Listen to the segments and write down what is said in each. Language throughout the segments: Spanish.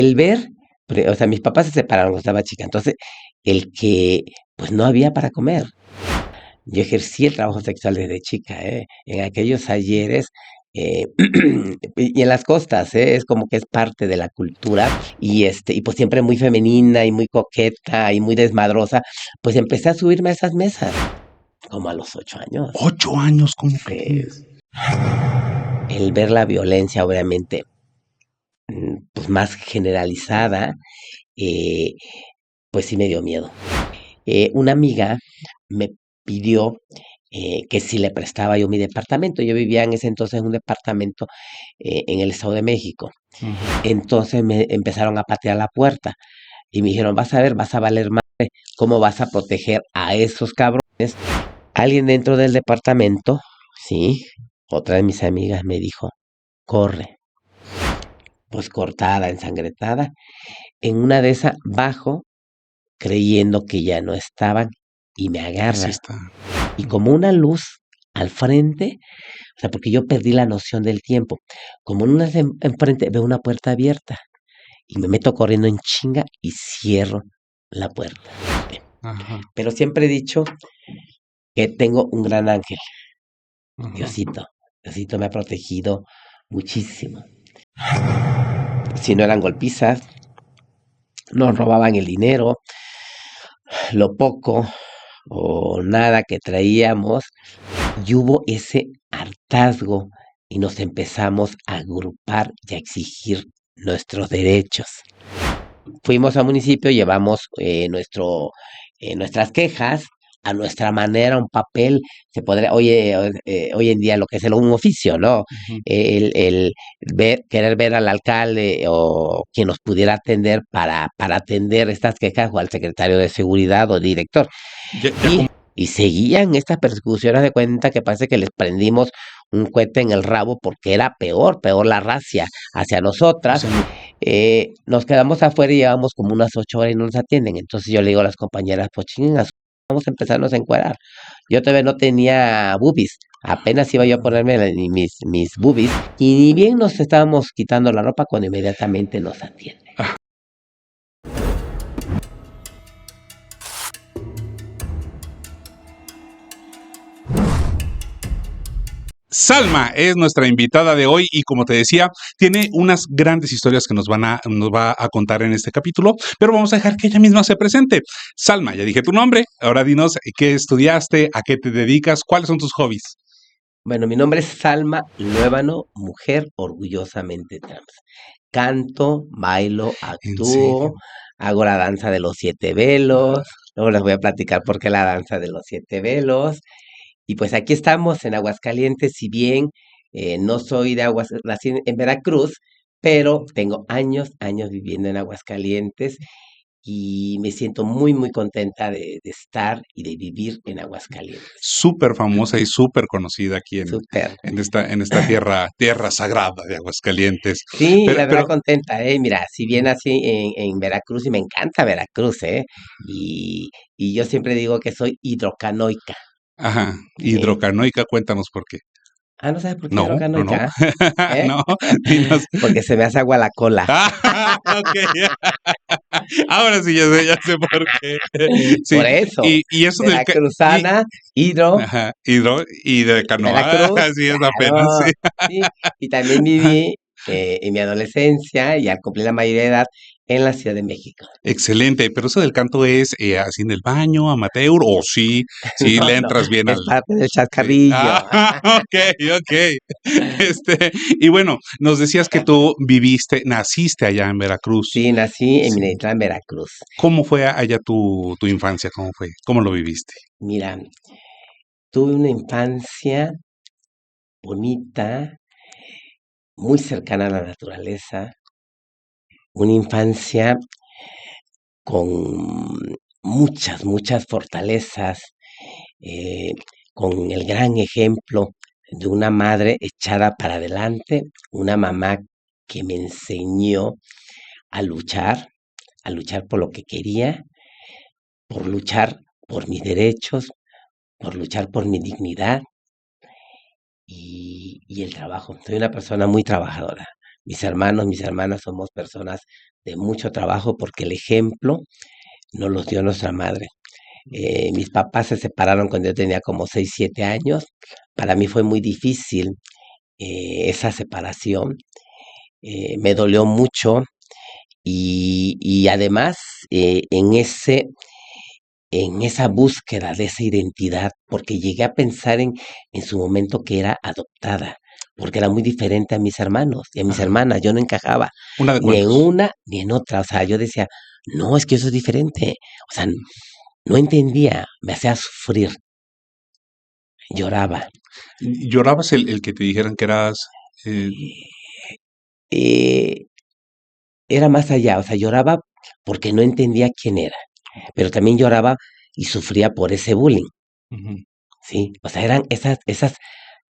El ver, o sea, mis papás se separaron cuando estaba chica, entonces el que pues no había para comer. Yo ejercí el trabajo sexual desde chica, en aquellos ayeres eh, y en las costas, es como que es parte de la cultura y pues siempre muy femenina y muy coqueta y muy desmadrosa, pues empecé a subirme a esas mesas, como a los 8 años. 8 años, ¿cómo Sí, crees? el ver la violencia, obviamente, pues más generalizada, eh, pues sí me dio miedo. Una amiga me pidió que si le prestaba yo mi departamento. Yo vivía en ese entonces en un departamento en el Estado de México. Ujú. Entonces me empezaron a patear la puerta y me dijeron, vas a ver, vas a valer madre, ¿cómo vas a proteger a esos cabrones? Alguien dentro del departamento, sí, otra de mis amigas me dijo, corre, pues cortada, ensangrentada. En una de esas bajo creyendo que ya no estaban y me Y sí agarran. está. Y como una luz al frente, o sea, porque yo perdí la noción del tiempo, como en una enfrente veo una puerta abierta y me meto corriendo en chinga y cierro la puerta. Ajá, Pero siempre he dicho que tengo un gran ángel, ajá. Diosito. Diosito me ha protegido muchísimo. Si no eran golpizas, nos robaban el dinero, lo poco o nada que traíamos, y hubo ese hartazgo y nos empezamos a agrupar y a exigir nuestros derechos. Fuimos al municipio, llevamos nuestras quejas a nuestra manera, un papel, se podría, hoy en día lo que es un oficio, ¿no? Ujú. El querer ver al alcalde o quien nos pudiera atender para atender estas quejas o al secretario de seguridad o director. Ya como Y seguían estas persecuciones de cuenta que parece que les prendimos un cohete en el rabo porque era peor la racia hacia nosotras. hacia no. Nos quedamos afuera y llevamos como unas 8 horas y no nos atienden. Entonces yo le digo a las compañeras, pues chingas, vamos a empezarnos a encuerar. Yo todavía no tenía boobies, apenas iba yo a ponerme mis boobies y ni bien nos estábamos quitando la ropa cuando inmediatamente nos atienden. Salma es nuestra invitada de hoy y como te decía, tiene unas grandes historias que nos va a contar en este capítulo, pero vamos a dejar que ella misma se presente. Salma, ya dije tu nombre, ahora dinos qué estudiaste, a qué te dedicas, cuáles son tus hobbies. Bueno, mi nombre es Salma Luébano, mujer orgullosamente trans. Canto, bailo, ¿En serio? actúo, hago la danza de los 7 velos. Luego les voy a platicar por qué la danza de los 7 velos. Y pues aquí estamos en Aguascalientes, si bien no soy de nací en Veracruz, pero tengo años viviendo en Aguascalientes y me siento muy, muy contenta de estar y de vivir en Aguascalientes. Súper famosa y súper conocida aquí Súper. en esta tierra sagrada de Aguascalientes. Sí, la verdad Pero, contenta, mira, si bien así en Veracruz, y me encanta Veracruz, y yo siempre digo que soy hidrocanoica, ajá, ¿eh? hidrocanoica, cuéntanos por qué. Ah, ¿no sabes por qué No, no, no. hidrocanoica? ¿Eh? No, dinos. Porque se me hace agua la cola. Ok. Ahora sí ya sé por qué. Sí, Por eso, y eso y veracruzana, hidro, ajá, y de canoa, Veracruz, así es apenas, claro, sí. sí. Y también viví en mi adolescencia y al cumplir la mayoría de edad en la Ciudad de México. Excelente, pero eso del canto es, así en el baño, amateur, o sí No, le no, entras bien al. es parte del Sí. chascarrillo. Okey. Y bueno, nos decías que tú naciste allá en Veracruz. Sí, nací en Sí. Minatitlán, Veracruz. ¿Cómo fue allá tu infancia? ¿Cómo fue? ¿Cómo lo viviste? Mira, tuve una infancia bonita, muy cercana a la naturaleza, una infancia con muchas fortalezas, eh, con el gran ejemplo de una madre echada para adelante, una mamá que me enseñó a luchar por lo que quería, por luchar por mis derechos, por luchar por mi dignidad y el trabajo. Soy una persona muy trabajadora, Mis hermanos, mis hermanas somos personas de mucho trabajo porque el ejemplo nos los dio nuestra madre. Mis papás se separaron cuando yo tenía como 6 7 años. Para mí fue muy difícil esa separación. Me dolió mucho y además en esa búsqueda de esa identidad, porque llegué a pensar en su momento que era adoptada, porque era muy diferente a mis hermanos y a mis Ajá. hermanas. Yo no encajaba ¿Una de ni en cuántos? una ni en otra. O sea, yo decía, no, es que eso es diferente. O sea, no entendía, me hacía sufrir, lloraba. ¿Llorabas el que te dijeran que eras, eh, Eh, Era más allá, o sea, lloraba porque no entendía quién era, pero también lloraba y sufría por ese bullying, ujú, ¿sí? O sea, eran esas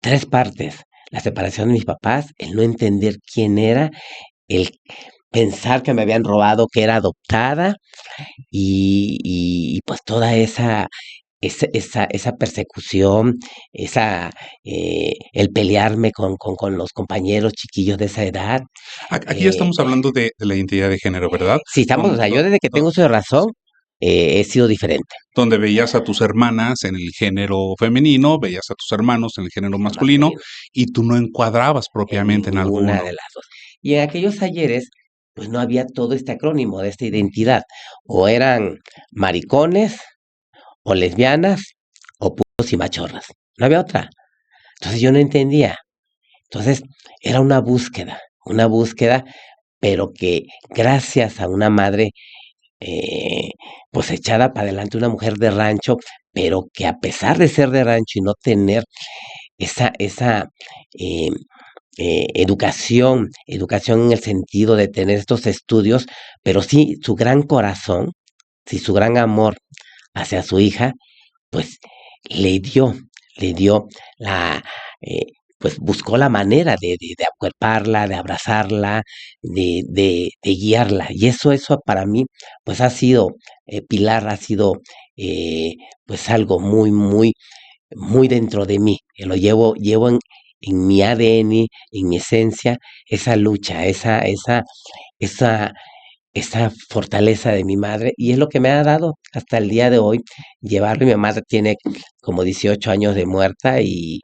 tres partes: la separación de mis papás, el no entender quién era, el pensar que me habían robado, que era adoptada, pues toda esa persecución, el pelearme con los compañeros chiquillos de esa edad. aquí ya eh, estamos hablando de la identidad de género, ¿verdad? sí, estamos, o Don sea, do yo desde que do tengo uso de razón, he sido diferente. donde veías a tus hermanas en el género femenino, veías a tus hermanos en el género Género masculino, masculino, y tú no encuadrabas en propiamente en ninguna alguno. de las dos. Y en aquellos talleres, pues no había todo este acrónimo de esta identidad. O eran maricones, o lesbianas, o putos y machorras. No había otra. Entonces yo no entendía. Entonces era una búsqueda, pero que gracias a una madre, eh, pues echada para adelante, una mujer de rancho, pero que a pesar de ser de rancho y no tener esa eh, educación en el sentido de tener estos estudios, pero sí su gran corazón, sí su gran amor hacia su hija, pues le dio, le dio la, eh, pues buscó la manera de acuerparla, de abrazarla, de guiarla. Y eso para mí, pues ha sido, pilar, ha sido, eh, pues algo muy, muy, muy dentro de mí. Que lo llevo en mi ADN, en mi esencia, esa lucha, esa, esa fortaleza de mi madre, y es lo que me ha dado hasta el día de hoy llevarlo. Mi madre tiene como 18 años de muerta y,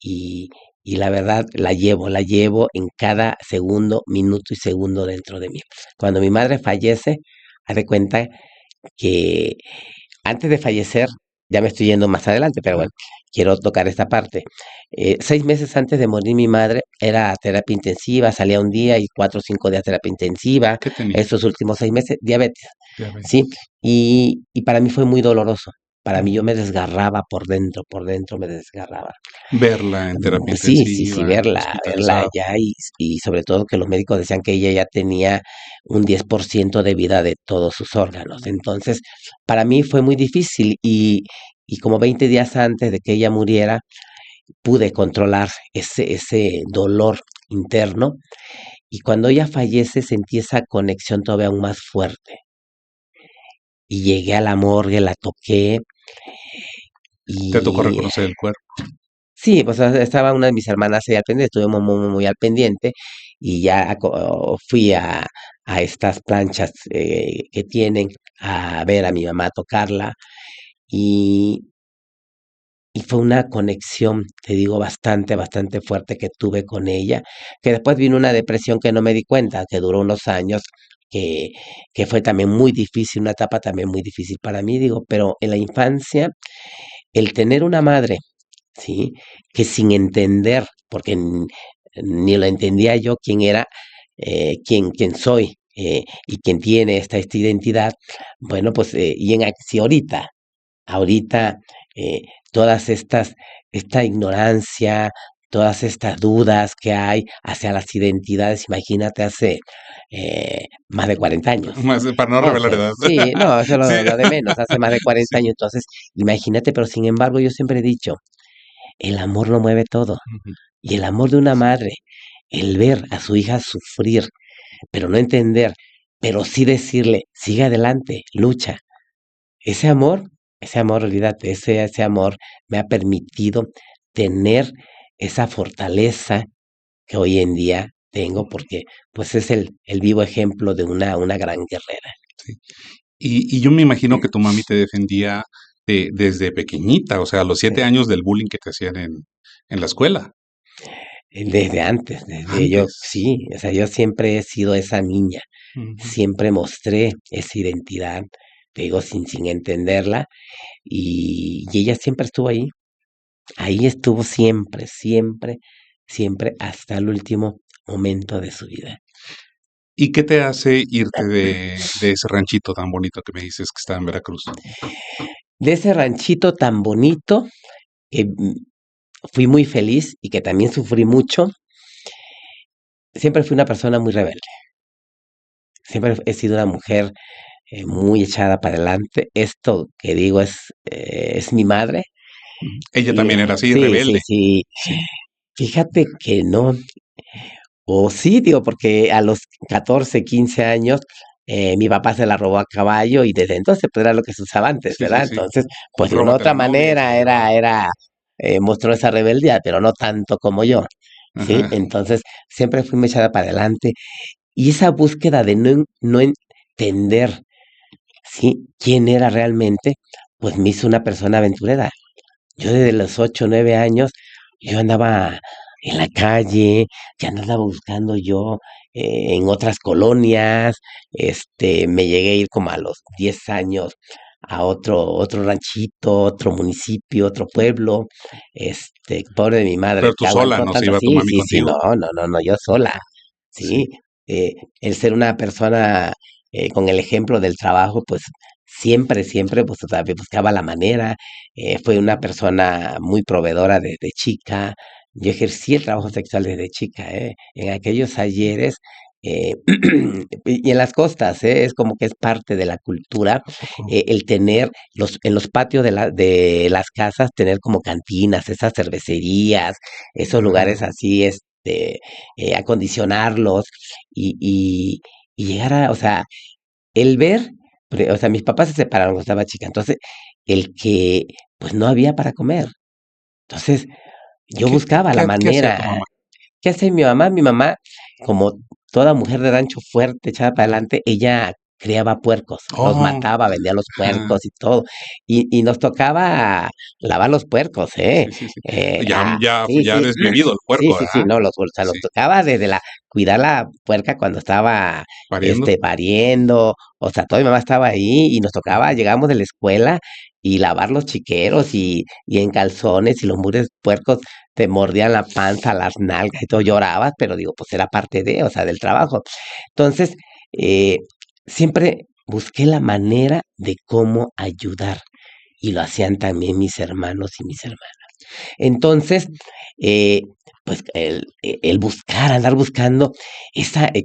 y la verdad la llevo en cada segundo, minuto y segundo dentro de mí. Cuando mi madre fallece, haz de cuenta que antes de fallecer, ya me estoy yendo más adelante, pero bueno, quiero tocar esta parte. 6 meses antes de morir mi madre era terapia intensiva, salía un día y 4 o 5 días terapia intensiva. ¿Qué tenía? Estos últimos 6 meses, diabetes, ¿sí? Diabetes. Y para mí fue muy doloroso. Para mí yo Ujú. me desgarraba por dentro me desgarraba. Verla en terapia Sí, sí, sí, intensiva, verla hospitalizada. allá y sobre todo que los médicos decían que ella ya tenía un 10% de vida de todos sus órganos. Entonces, para mí fue muy difícil y como 20 días antes de que ella muriera, pude controlar ese dolor interno, y cuando ella fallece sentí esa conexión todavía aún más fuerte. Y llegué a la morgue, la toqué Te tocó y reconocer el cuerpo. sí, pues estaba una de mis hermanas ahí al pendiente, estuvimos muy, muy, muy al pendiente y ya fui a estas planchas que tienen a ver a mi mamá tocarla y, y fue una conexión, te digo, bastante, bastante fuerte que tuve con ella, que después vino una depresión que no me di cuenta, que duró unos años, que, que fue también muy difícil, una etapa también muy difícil para mí, digo, pero en la infancia, el tener una madre, ¿sí? Que sin entender, porque ni lo entendía yo quién era, quién soy, y quién tiene esta identidad, bueno, pues, si ahorita, eh, todas esta ignorancia, todas estas dudas que hay hacia las identidades, imagínate hace más de 40 años. Más para no revelar edad. Sí, no, eso es Sí, lo de menos, hace más de 40 sí. años. Entonces, imagínate, pero sin embargo, yo siempre he dicho, el amor lo mueve todo. Ujú. Y el amor de una madre, el ver a su hija sufrir, pero no entender, pero sí decirle, sigue adelante, lucha. Ese amor, olvídate, ese amor me ha permitido tener esa fortaleza que hoy en día tengo porque pues es el vivo ejemplo de una gran guerrera. Sí. Y yo me imagino que tu mami te defendía desde pequeñita, o sea, a los 7 años del bullying que te hacían en la escuela, Desde antes, desde yo, antes. sí, o sea, yo siempre he sido esa niña, Ujú. siempre mostré esa identidad, te digo, sin entenderla, y ella siempre estuvo ahí estuvo siempre, siempre, siempre, hasta el último momento de su vida. ¿Y qué te hace irte de ese ranchito tan bonito que me dices que está en Veracruz? De ese ranchito tan bonito, que fui muy feliz y que también sufrí mucho, siempre fui una persona muy rebelde, siempre he sido una mujer muy echada para adelante. Esto que digo es mi madre. Ujú. Ella Y también era así, sí, sí, rebelde. sí. Sí. Fíjate que no, o sí, digo, porque a los 14, 15 años mi papá se la robó a caballo y desde entonces pues era lo que se usaba antes, Sí, sí, ¿verdad? sí. Entonces, pues de una u Róbate a otra la novia, manera sí. mostró esa rebeldía, pero no tanto como yo, ¿sí? Ajá. Entonces, siempre fui muy echada para adelante y esa búsqueda de no entender, ¿sí? Quién era realmente, pues me hizo una persona aventurera. Yo desde los 8 9 años, yo andaba en la calle, ya andaba buscando yo en otras colonias, me llegué a ir como a los 10 años a otro ranchito, otro municipio, otro pueblo, pobre de mi madre, Pero tú que sola, aguantó no se tanto, iba tu sí, mami sí, sí, contigo. no, no, no, no, yo sola, Sí. sí, el ser una persona con el ejemplo del trabajo, pues siempre, siempre, pues todavía buscaba la manera, fue una persona muy proveedora desde chica. Yo ejercí el trabajo sexual desde chica, en aquellos ayeres y en las costas, es como que es parte de la cultura ¿A poco? el tener en los patios de las casas, tener como cantinas, esas cervecerías, esos lugares Ajá. así, acondicionarlos y, y llegar o sea, el ver, o sea, mis papás se separaron cuando estaba chica, entonces el que pues no había para comer. Entonces, yo ¿Qué, buscaba la qué hacía tu manera. mamá? ¿Qué hace mi mamá? Mi mamá, como toda mujer de rancho fuerte, echada para adelante, ella criaba puercos, los Oh, mataba, vendía los ajá. puercos y todo. Y nos tocaba lavar los puercos, ¿eh? Sí, sí, sí. Ya, Sí, ya sí, desvivido el sí, puerco, sí, sí, ¿verdad? no, o sea, nos Sí. tocaba desde cuidar la puerca cuando estaba, Pariendo. pariendo, o sea, toda mi mamá estaba ahí y nos tocaba, Ujú. llegábamos de la escuela y lavar los chiqueros y en calzones y los mures puercos te mordían la panza, las nalgas y todo, llorabas, pero digo, pues era parte de, o sea, del trabajo. Entonces, eh, siempre busqué la manera de cómo ayudar y lo hacían también mis hermanos y mis hermanas. Entonces, eh, pues el buscar, andar buscando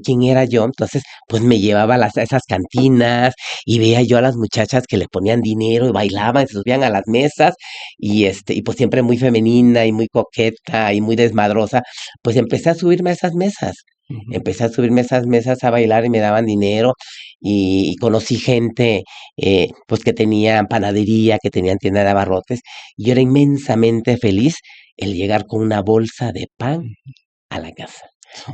quién era yo, entonces, pues me llevaba a esas cantinas y veía yo a las muchachas que le ponían dinero y bailaban, se subían a las mesas y pues siempre muy femenina y muy coqueta y muy desmadrosa, pues empecé a subirme a esas mesas. Ujú. Empecé a subirme a esas mesas a bailar y me daban dinero y conocí gente pues que tenían panadería, que tenían tienda de abarrotes y yo era inmensamente feliz el llegar con una bolsa de pan a la casa,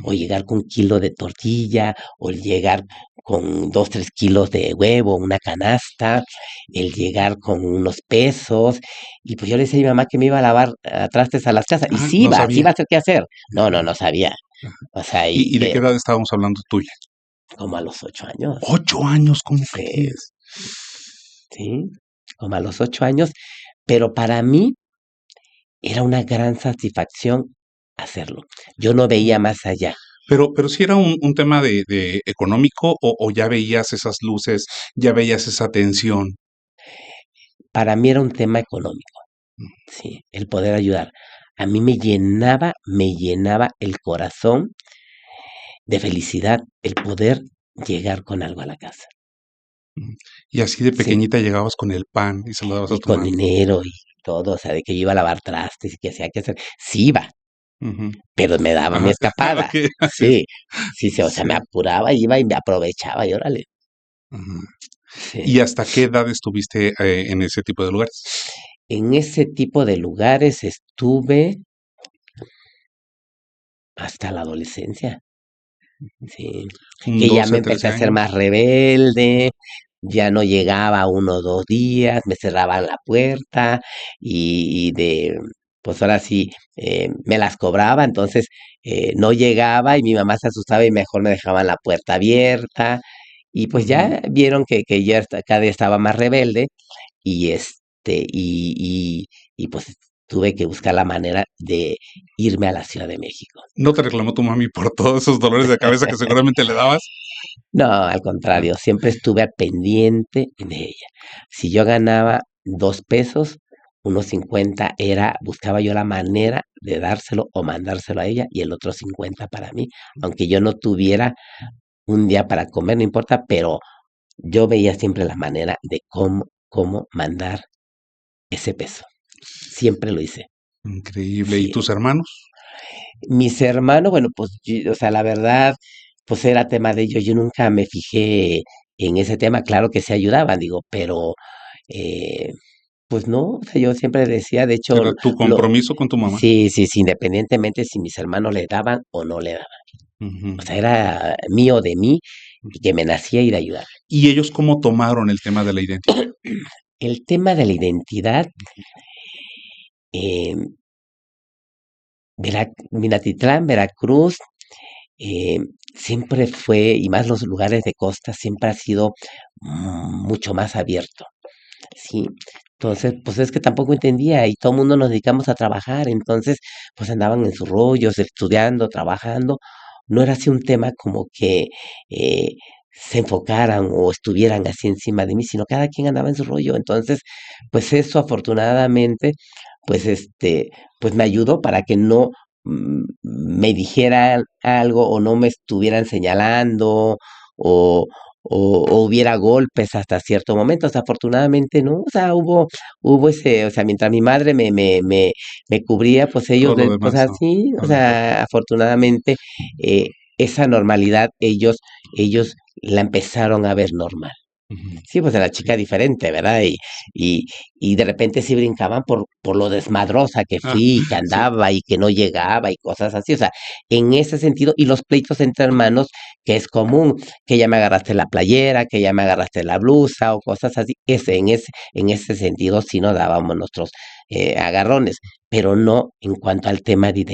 o Sí. llegar con 1 kilo de tortilla, o el llegar con 2, 3 kilos de huevo, una canasta, el llegar con unos pesos, y pues yo le decía a mi mamá que me iba a lavar trastes a las casas, y Ah, no sí sabía. iba a hacer qué hacer. No, no, Ajá, no sabía. ajá. O sea, ¿Y de qué edad estábamos hablando tuya? como a los 8 años, 8 años, ¿cómo sí, crees? sí, como a los 8 años, pero para mí era una gran satisfacción hacerlo. Yo no veía Mm. más allá. Pero si era un tema de económico o ya veías esas luces, ya veías esa tensión. Para mí era un tema económico, sí, el poder ayudar. A mí me llenaba el corazón de felicidad el poder llegar con algo a la casa. Ujú. Y así de Sí, pequeñita llegabas con el pan y se lo dabas a y tu con mami. dinero y todo, o sea, de que yo iba a lavar trastes y que hacía que hacer. Sí iba, Ujú. pero me daba mi Ajá, escapada. okey. Sí, sí, sí, o sea, me Sí. apuraba, iba y me aprovechaba y órale. Ujú. ¿Y Sí. hasta qué edad estuviste, en ese tipo de lugares? En ese tipo de lugares estuve hasta la adolescencia. sí. Un Que ya me 12, empecé 13 a ser años. más rebelde, ya no llegaba 1 o 2 días, me cerraban la puerta pues ahora sí, me las cobraba, entonces no llegaba y mi mamá se asustaba y mejor me dejaban la puerta abierta y pues Ujú. ya vieron que ya cada día estaba más rebelde y pues tuve que buscar la manera de irme a la Ciudad de México. ¿No te reclamó tu mami por todos esos dolores de cabeza que seguramente le dabas? No, al contrario, siempre estuve al pendiente de ella. Si yo ganaba 2 pesos, 1.50 buscaba yo la manera de dárselo o mandárselo a ella y el otro 50 para mí, aunque yo no tuviera un día para comer, no importa, pero yo veía siempre la manera de cómo mandar ese peso. Siempre lo hice. Increíble. ¿Y Sí. tus hermanos? Mis hermanos, bueno, pues, o sea, la verdad, pues era tema de ellos. Yo nunca me fijé en ese tema. Claro que se ayudaban, digo, pero eh, pues no, o sea, yo siempre decía, de hecho, Era tu lo, compromiso con tu mamá. sí, sí, sí, independientemente si mis hermanos le daban o no le daban. O Ujú. sea, era mío de mí y que me nacía ir a ayudar. ¿Y ellos cómo tomaron el tema de la identidad? El tema de la identidad, eh, Minatitlán, Veracruz, eh, siempre fue, y más los lugares de costa, siempre ha sido mucho más abierto, ¿sí? Entonces, pues es que tampoco entendía y todo el mundo nos dedicamos a trabajar, entonces, pues andaban en sus rollos, estudiando, trabajando. No era así un tema como que eh, se enfocaran o estuvieran así encima de mí, sino cada quien andaba en su rollo. Entonces, pues eso afortunadamente, pues pues me ayudó para que no me dijeran algo o no me estuvieran señalando o, o hubiera golpes hasta cierto momento. O sea, afortunadamente no, o sea, hubo ese, o sea, mientras mi madre me cubría, pues ellos, Todo lo pues demás, ¿no? así, o A lo mejor. sea, afortunadamente esa normalidad ellos la empezaron a ver normal. Ujú. Sí, pues era chica diferente, ¿verdad? Y, y de repente sí brincaban por lo desmadrosa que Ah, fui, que sí. andaba y que no llegaba y cosas así. O sea, en ese sentido, y los pleitos entre hermanos, que es común, que ya me agarraste la playera, que ya me agarraste la blusa o cosas así. En ese sentido sí nos dábamos nuestros agarrones, pero no en cuanto al tema de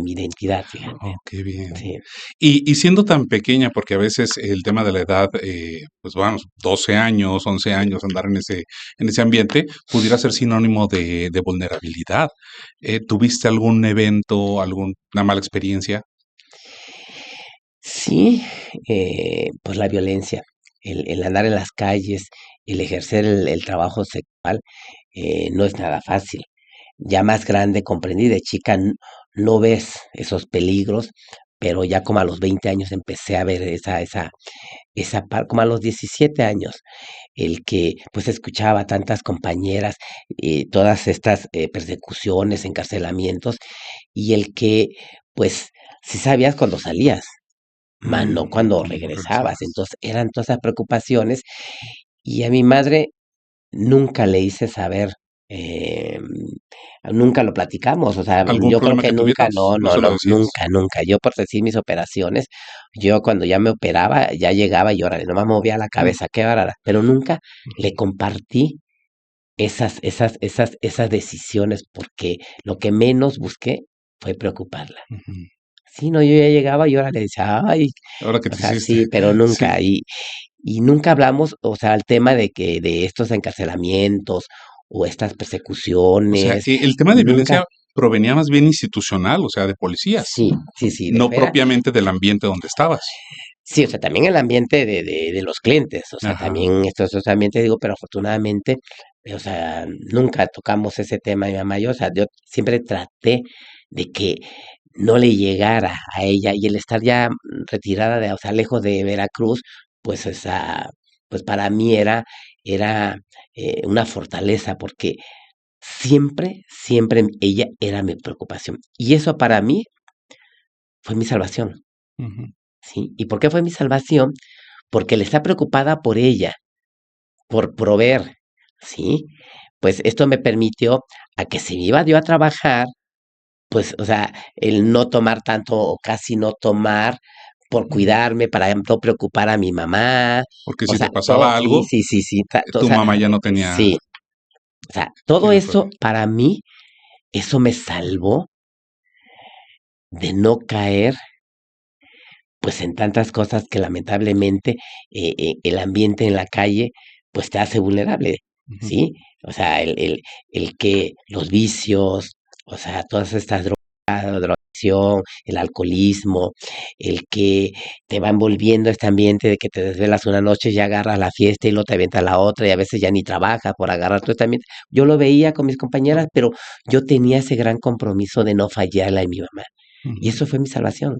mi identidad, fíjate. Oh, qué bien. Sí. Y siendo tan pequeña, porque a veces el tema de la edad, pues vamos, 12 años, 11 años, andar en ese ambiente, pudiera ser sinónimo de vulnerabilidad. ¿Tuviste algún evento, alguna mala experiencia? Sí, pues la violencia, el andar en las calles, el ejercer el trabajo sexual, no es nada fácil. Ya más grande comprendí, de chica no ves esos peligros, pero ya como a los 20 años empecé a ver como a los 17 años, el que pues escuchaba a tantas compañeras, todas estas persecuciones, encarcelamientos, y el que pues si sabías cuando salías más no cuando Cuando regresabas. regresabas. Entonces eran todas esas preocupaciones y a mi madre nunca le hice saber, em, nunca lo platicamos, o sea, ¿Algún yo creo problema que que nunca, tuvieras? no, No no, se lo no, decías. nunca, nunca. Yo por decir mis operaciones, yo cuando ya me operaba, ya llegaba y órale, nomás movía la Mm, cabeza, qué bárbara, pero nunca le compartí esas decisiones porque lo que menos busqué fue preocuparla. ujú. Sí, no, yo ya llegaba y órale, decía, ay, Ahora que o te sea, hiciste. sí, pero Sí. nunca. Y nunca hablamos, o sea, el tema de estos encarcelamientos o estas O sea, persecuciones, el tema de nunca. violencia provenía más bien institucional, o sea, de policías, Sí, sí, sí, de no fuera. propiamente del ambiente donde estabas. Sí, o sea, también el ambiente de los clientes, o sea, Ajá. también estos ambientes, digo, pero afortunadamente, o sea, nunca tocamos ese tema mi mamá y yo, o sea, yo siempre traté de que no le llegara a ella y el estar ya retirada o sea, lejos de Veracruz, pues pues para mí era una fortaleza porque siempre ella era mi preocupación y eso para mí fue mi salvación. Ujú. ¿Sí? ¿Y por qué fue mi salvación? Porque el estar preocupada por ella, por proveer, ¿sí? Pues esto me permitió a que si me iba yo a trabajar, pues, o sea, el no tomar tanto o casi no tomar, por cuidarme, para no preocupar a mi mamá, Porque o si sea, te todo, pasaba sí, algo, sí, sí, sí, o tu sea, mamá ya no tenía, sí, o sea, sí todo recuerdo. eso para mí, eso me salvó de no caer, pues, en tantas cosas que lamentablemente, el ambiente en la calle, pues, te hace vulnerable, Ujú. ¿sí? O sea, el que los vicios, o sea, todas estas drogas, drogadicción, el alcoholismo, el que te va envolviendo este ambiente de que te desvelas una noche, ya agarras la fiesta y luego te avientas la otra, y a veces ya ni trabajas por agarrar todo este ambiente. Yo lo veía con mis compañeras, pero yo tenía ese gran compromiso de no fallarle a mi mamá, y Ujú, eso fue mi salvación.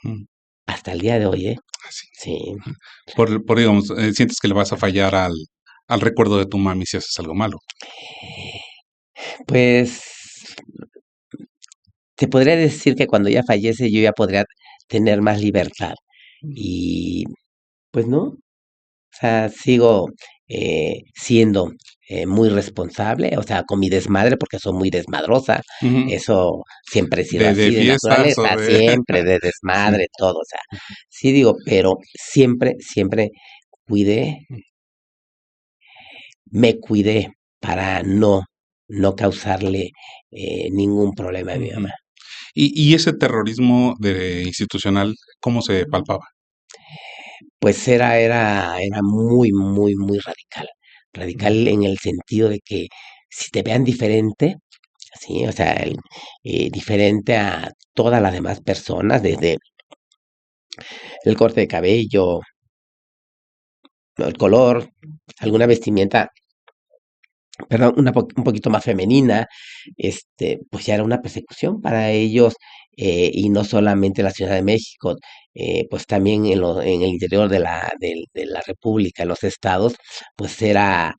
ujú. Hasta el día de hoy, ¿eh? Así. Sí. Digamos, sientes que le vas a fallar al recuerdo de tu mami si haces algo malo. Pues, te podría decir que cuando ella fallece, yo ya podría tener más libertad. Y, pues no, o sea, sigo, siendo, muy responsable, o sea, con mi desmadre, porque soy muy desmadrosa. Ujú. Eso siempre he sido De así, de fiestas o naturaleza, de siempre, de sí. desmadre, todo, o sea, sí digo, pero siempre, siempre cuidé me cuidé para no causarle, ningún problema a mi Ujú. mamá. Y ese terrorismo de institucional, ¿cómo se palpaba? Pues era muy, muy, muy radical. Mm, Radical en el sentido de que si te vean diferente, ¿sí? O sea, diferente a todas las demás personas, desde el corte de cabello, el color, alguna vestimenta, perdón, un poquito más femenina, pues ya era una persecución para ellos, y no solamente en la Ciudad de México, pues también en el interior de la República, en los estados, pues era,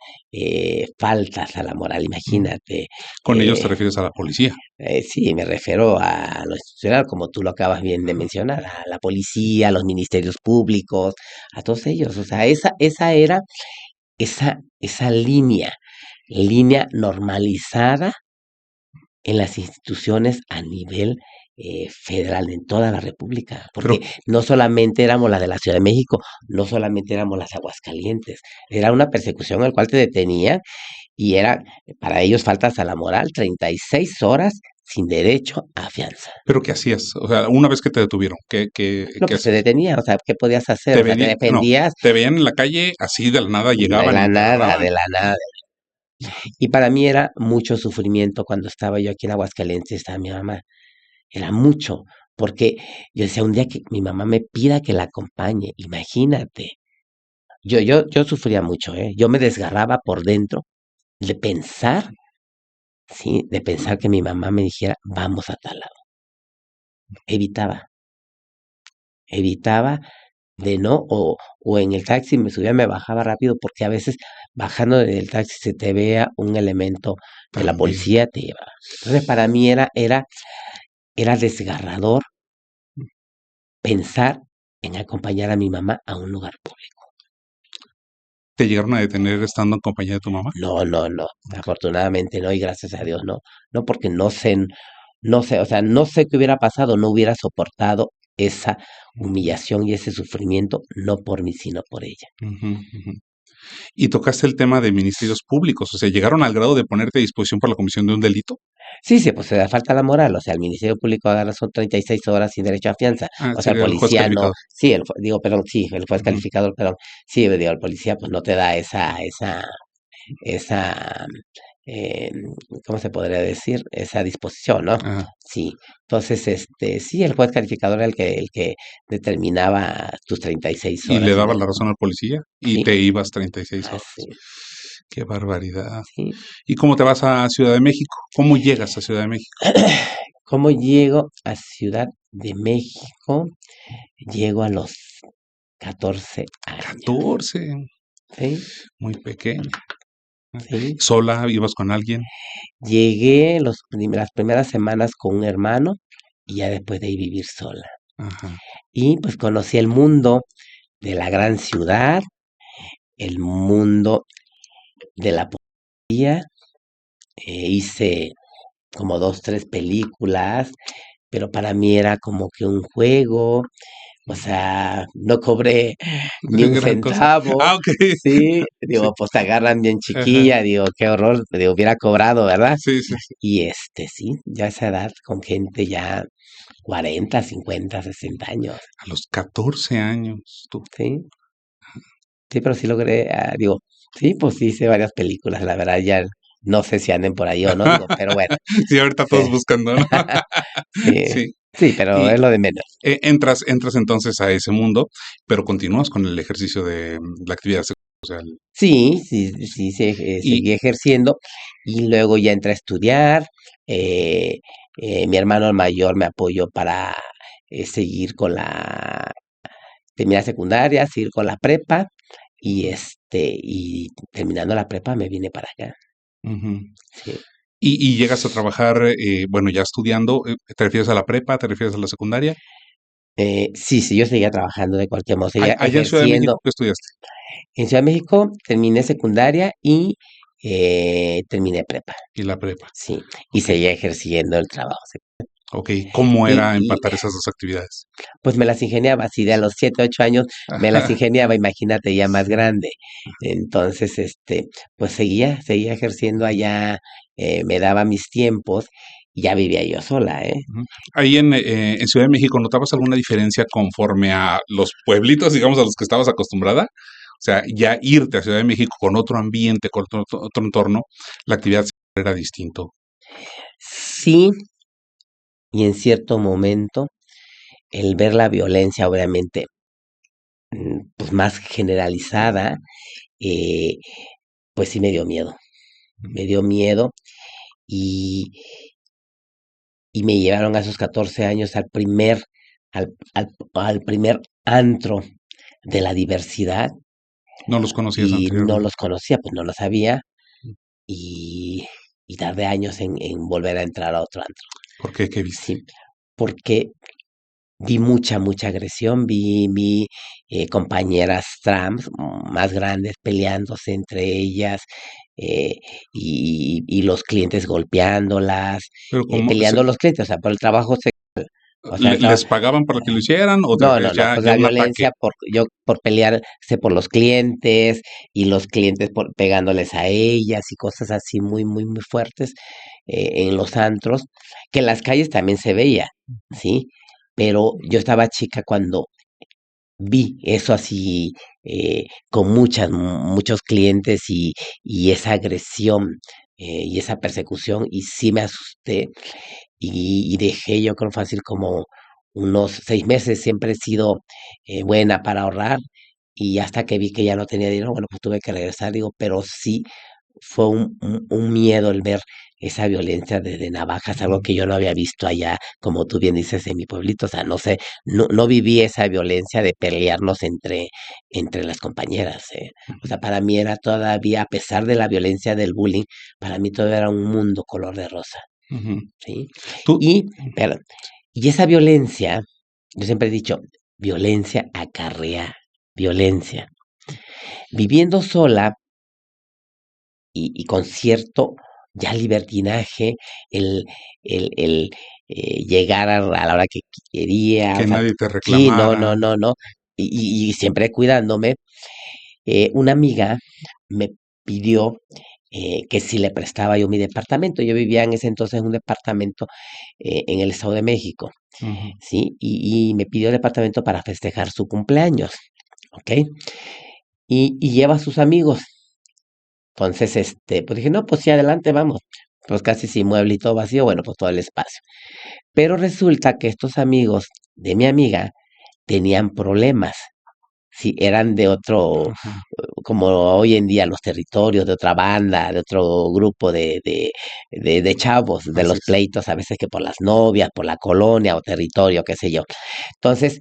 faltas a la moral, mm. imagínate. Con ellos te refieres a la policía. Sí, me refiero a lo institucional, como tú lo acabas bien de Ajá. mencionar, a la policía, a los ministerios públicos, a todos ellos. O sea, esa era esa línea normalizada en las instituciones a nivel, federal, en toda la república, Pero porque no solamente éramos la de la Ciudad de México, no solamente éramos las Aguascalientes, era una persecución al cual te detenían y era para ellos faltas a la moral, 36 horas sin derecho a fianza. pero, ¿qué hacías? O sea, una vez que te detuvieron, ¿qué No, pues te hacías? detenía, o sea, ¿qué podías hacer? Te O sea, te venía no, defendías te veían en la calle, así de la nada de llegaban la y te nada, agarraban. de la nada. Y para mí era mucho sufrimiento cuando estaba yo aquí en Aguascalientes, estaba mi mamá. Era mucho, porque yo decía, un día que mi mamá me pida que la acompañe, imagínate. Yo sufría mucho, ¿eh? Yo me desgarraba por dentro de pensar, ¿sí? De pensar que mi mamá me dijera, vamos a tal lado. Evitaba, evitaba de no, o en el taxi me subía, me bajaba rápido, porque a veces bajando del taxi se te vea un elemento de la También. policía, te llevaba. Entonces para mí era desgarrador pensar en acompañar a mi mamá a un lugar público. ¿Te llegaron a detener estando en compañía de tu mamá? No, no, no, Okey. afortunadamente no, y gracias a Dios no. No, porque no sé, o sea, no sé qué hubiera pasado, no hubiera soportado esa humillación y ese sufrimiento, no por mí, sino por ella. Ujú, ujú. Y tocaste el tema de ministerios públicos, o sea, ¿llegaron al grado de ponerte a disposición para la comisión de un delito? Sí, sí, pues se da falta la moral, o sea, el Ministerio Público agarra son 36 horas sin derecho a fianza, Ah, o sea, el sería el juez policía no, calificador. sí, digo, perdón, sí, el juez Ujú, calificador, perdón, sí, digo, el policía pues no te da esa, eh, ¿cómo se podría decir? Esa disposición, ¿no? ajá. Sí. Entonces, sí, el juez calificador era el que determinaba tus 36 Y le horas sin dabas la derecho. razón al policía y Sí, te ibas 36 así, horas. Qué barbaridad. sí. ¿Y cómo te vas a Ciudad de México? ¿Cómo llegas a Ciudad de México? ¿Cómo llego a Ciudad de México? Llego a los 14 años, 14, ¿sí? muy pequeña. Sí. ¿Sola? ¿Ibas con alguien? Llegué las primeras semanas con un hermano y ya después de ahí vivir sola. Ajá. Y pues conocí el mundo de la gran ciudad, el mundo de la poesía, hice como 2, 3 películas, pero para mí era como que un juego, O sea, no cobré ni un Gran cosa. centavo. Ah, ok. Sí, Sí. digo, pues te agarran bien Ajá. chiquilla, digo, qué horror, digo, hubiera cobrado, ¿verdad? Sí, sí, sí. Y sí, ya a esa edad, con gente ya 40, 50, 60 años, A los 14 años, tú. ¿sí? Sí, pero sí logré, digo, sí, pues sí hice varias películas, la verdad ya no sé si anden por ahí o no, digo, pero bueno, Sí, ahorita sí, todos buscando, ¿no? sí, Sí. sí, pero Y es lo de menos. entras entonces a ese mundo, pero continúas con el ejercicio de la actividad sexual. Sí, sí, sí, Y seguí ejerciendo y luego ya entré a estudiar. eh, Mi hermano el mayor me apoyó para seguir con terminar secundaria, seguir con la prepa y terminando la prepa me vine para acá. ujú. Sí. Y llegas a trabajar, bueno, ya estudiando, ¿te refieres a la prepa? ¿Te refieres a la secundaria? Sí, sí, yo seguía trabajando de cualquier modo, seguía Allá en Ciudad de México, ejerciendo. ¿qué estudiaste? En Ciudad de México terminé secundaria y terminé prepa, Y la prepa. sí, y Ok, seguía ejerciendo el trabajo. Sí. ok. ¿Cómo era Y empatar esas dos actividades? pues me las ingeniaba, así de a los 7, 8 años me las ingeniaba, imagínate, ya más Sí. grande. Entonces, pues seguía ejerciendo allá, me daba mis tiempos y ya vivía yo sola, ¿eh? Ujú. Ahí en Ciudad de México, ¿notabas alguna diferencia conforme a los pueblitos, digamos, a los que estabas acostumbrada? O sea, ya irte a Ciudad de México con otro ambiente, con otro entorno, la actividad era distinto. Sí, y en cierto momento el ver la violencia, obviamente, pues más generalizada, eh, pues sí me dio miedo. Me dio miedo y, y me llevaron a esos 14 años al primer antro de la diversidad No los conocías y no anteriormente. los conocía, pues no los sabía y, y tardé años en volver a entrar a otro antro, ¿Por qué? ¿Qué viste? sí, porque vi mucha agresión, vi compañeras trans más grandes peleándose entre ellas eh, y los clientes golpeándolas, Pero como, peleando los clientes, o sea, por el trabajo sexual. O sea, estaba, ¿les pagaban para que lo hicieran o te no, no, refieres no, ya, pues ya la un ataque? violencia por pelearse por los clientes y los clientes pegándoles a ellas y cosas así muy fuertes en los antros, que en las calles también se veía, ¿sí? Pero yo estaba chica cuando vi eso así con muchos clientes y esa agresión y esa persecución y sí me asusté y dejé, yo creo fácil como unos 6 meses, siempre he sido buena para ahorrar y hasta que vi que ya no tenía dinero, bueno, pues tuve que regresar, digo, pero sí fue un miedo el ver esa violencia de navajas, algo que yo no había visto allá, como tú bien dices, en mi pueblito, o sea, no sé, no viví esa violencia de pelearnos entre las compañeras, ¿eh? O sea, para mí era todavía, a pesar de la violencia del bullying, para mí todo era un mundo color de rosa. Ujú. ¿Sí? Tú, Y, perdón, y esa violencia, yo siempre he dicho, violencia acarrea violencia. Viviendo sola y con cierto ya libertinaje, el, el llegar a la hora que quería, o que sea, nadie te sí, reclamara. no, y siempre cuidándome, una amiga me pidió que si le prestaba yo mi departamento. Yo vivía en ese entonces en un departamento en el Estado de México. Ujú. ¿Sí? Y me pidió el departamento para festejar su cumpleaños, ¿ok? Y lleva a sus amigos. Entonces, pues dije, no, pues sí, adelante, vamos. Pues casi sin mueble y todo vacío, bueno, pues todo el espacio. Pero resulta que estos amigos de mi amiga tenían problemas. Sí, eran de otro, Ajá. como hoy en día los territorios, de otra banda, de otro grupo de chavos, de Así los es. pleitos, a veces que por las novias, por la colonia o territorio, qué sé yo. Entonces,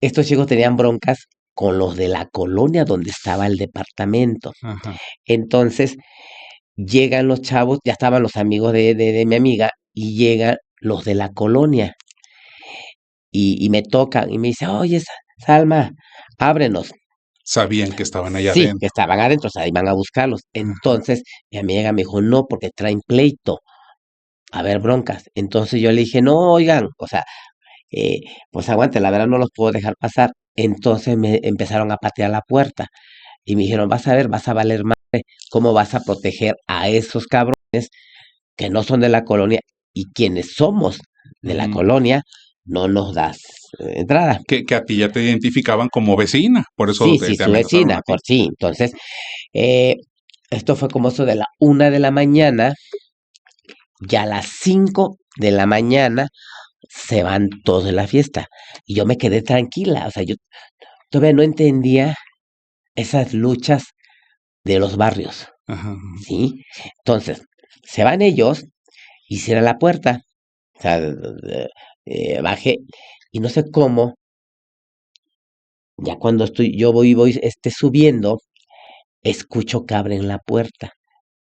estos chicos tenían broncas con los de la colonia donde estaba el departamento. Ajá. Entonces, llegan los chavos, ya estaban los amigos de mi amiga, y llegan los de la colonia, y me tocan, y me dice, oye, Salma, ábrenos. Sabían que estaban allá Sí, que adentro. estaban adentro, o sea, iban a buscarlos. Ajá. Entonces, mi amiga me dijo, no, porque traen pleito, a ver, broncas. Entonces yo le dije, no, oigan, o sea, eh, pues aguante, la verdad no los puedo dejar pasar. Entonces me empezaron a patear la puerta y me dijeron, vas a ver, vas a valer madre, ¿cómo vas a proteger a esos cabrones que no son de la colonia y quienes somos de la Ujú. colonia no nos das entrada? Que a ti ya te identificaban como vecina, por eso Sí, sí, te su amenazaron vecina, a ti. por sí. Entonces, eh, esto fue como eso de la 1 de la mañana, ya a las 5 de la mañana se van todos de la fiesta. Y yo me quedé tranquila, o sea, yo todavía no entendía esas luchas de los barrios, Ajá. ¿sí? Entonces, se van ellos y cierra la puerta, o sea, bajé y no sé cómo, ya cuando yo voy subiendo, escucho que abren la puerta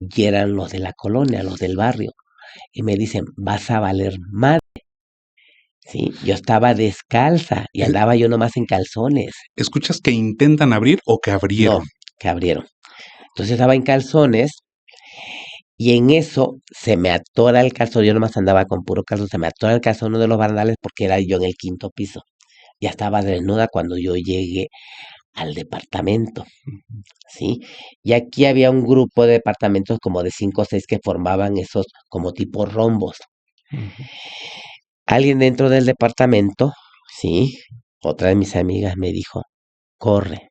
y eran los de la colonia, los del barrio, y me dicen, vas a valer madre, ¿sí? Yo estaba descalza y Eh, andaba yo nomás en calzones. ¿Escuchas que intentan abrir o que No, abrieron? que abrieron. Entonces estaba en calzones y en eso se me atora el calzón. Yo nomás andaba con puro calzón. Se me atora el calzón uno de los barandales porque era yo en el quinto piso. Ya estaba desnuda cuando yo llegué al departamento, ¿sí? Y aquí había un grupo de departamentos como de 5 o 6 que formaban esos como tipo rombos. Ujú. Alguien dentro del departamento, ¿sí? Otra de mis amigas me dijo, corre,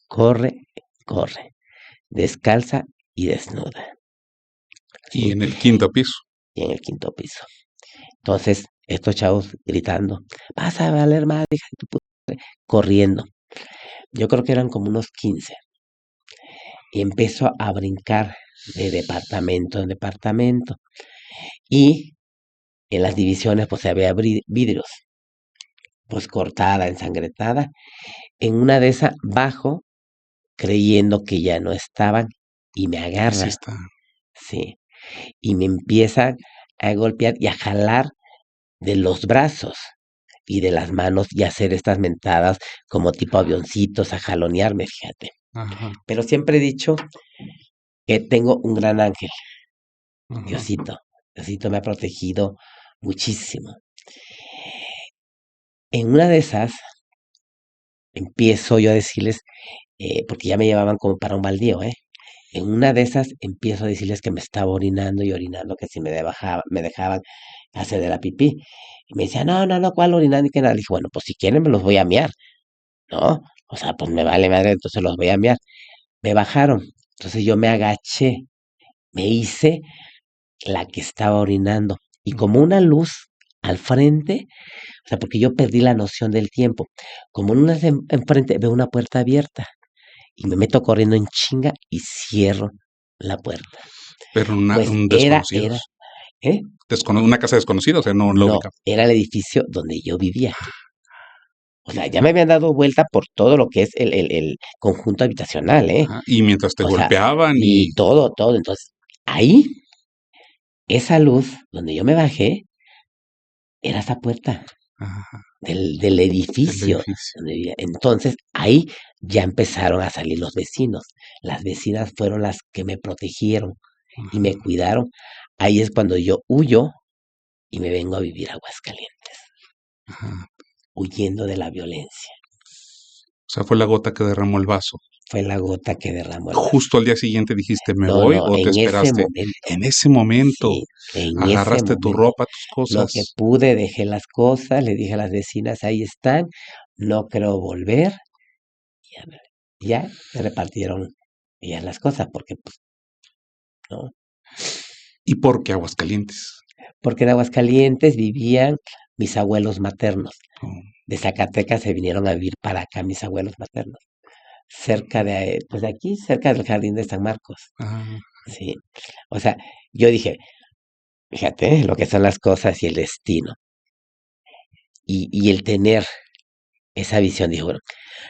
corre, corre, descalza y desnuda, Y ¿sí? en el quinto piso. Y en el quinto piso. Entonces, estos chavos gritando, vas a valer más, hija de tu puta madre", corriendo. Yo creo que eran como unos 15. Y empezó a brincar de departamento en departamento. Y en las divisiones, pues había vidrios, pues cortada, ensangrentada. En una de esas bajo, creyendo que ya no estaban, y me Así agarran, está. sí. Y me empiezan a golpear y a jalar de los brazos y de las manos y hacer estas mentadas como tipo avioncitos, a jalonearme, fíjate. Ajá. Pero siempre he dicho que tengo un gran ángel, Ajá. Diosito. Diosito me ha protegido muchísimo. En una de esas empiezo yo a decirles, porque ya me llevaban como para un baldío, ¿eh? En una de esas empiezo a decirles que me estaba orinando y orinando, que si me dejaban hacer de la pipí. Y me decían, no, no, no, ¿cuál orinando y qué nada? Dije, bueno, pues si quieren me los voy a mear, ¿no? O sea, pues me vale madre, entonces los voy a mear. Me bajaron. Entonces yo me agaché, me hice la que estaba orinando. Y como una luz al frente, o sea, porque yo perdí la noción del tiempo. Como en una enfrente veo una puerta abierta y me meto corriendo en chinga y cierro la puerta. Pero Pues un desconocidos. ¿eh? Una casa desconocida, o sea, no lo No, ubicaba. era el edificio donde yo vivía. O sea, ya me habían dado vuelta por todo lo que es el conjunto habitacional, ¿eh? Ajá. Y mientras te O sea, golpeaban y y... todo, todo. Entonces, ahí, esa luz donde yo me bajé, era esa puerta Ajá, del del edificio edificio. donde vivía. Entonces, ahí ya empezaron a salir los vecinos. Las vecinas fueron las que me protegieron y Ajá, me cuidaron. Ahí es cuando yo huyo y me vengo a vivir a Aguascalientes, ajá. huyendo de la violencia. O sea, fue la gota que derramó el vaso. Fue la gota que derramó el vaso. Justo al día siguiente dijiste, ¿me No, voy no, o te en ese esperaste? momento, En ese momento, sí, en ese agarraste tu momento. ropa, tus Lo que cosas. pude, dejé las cosas, le dije a las vecinas, ahí están, no creo volver. Ya, ya me repartieron ellas las cosas, porque, pues, no. ¿Y por qué Aguascalientes? Porque en Aguascalientes vivían mis abuelos maternos. Oh, De Zacatecas se vinieron a vivir para acá mis abuelos maternos. Cerca de, pues de aquí, cerca del Jardín de San Marcos. ah, Sí. O sea, yo dije, fíjate lo que son las cosas y el destino. Y el tener esa visión, dije, bueno,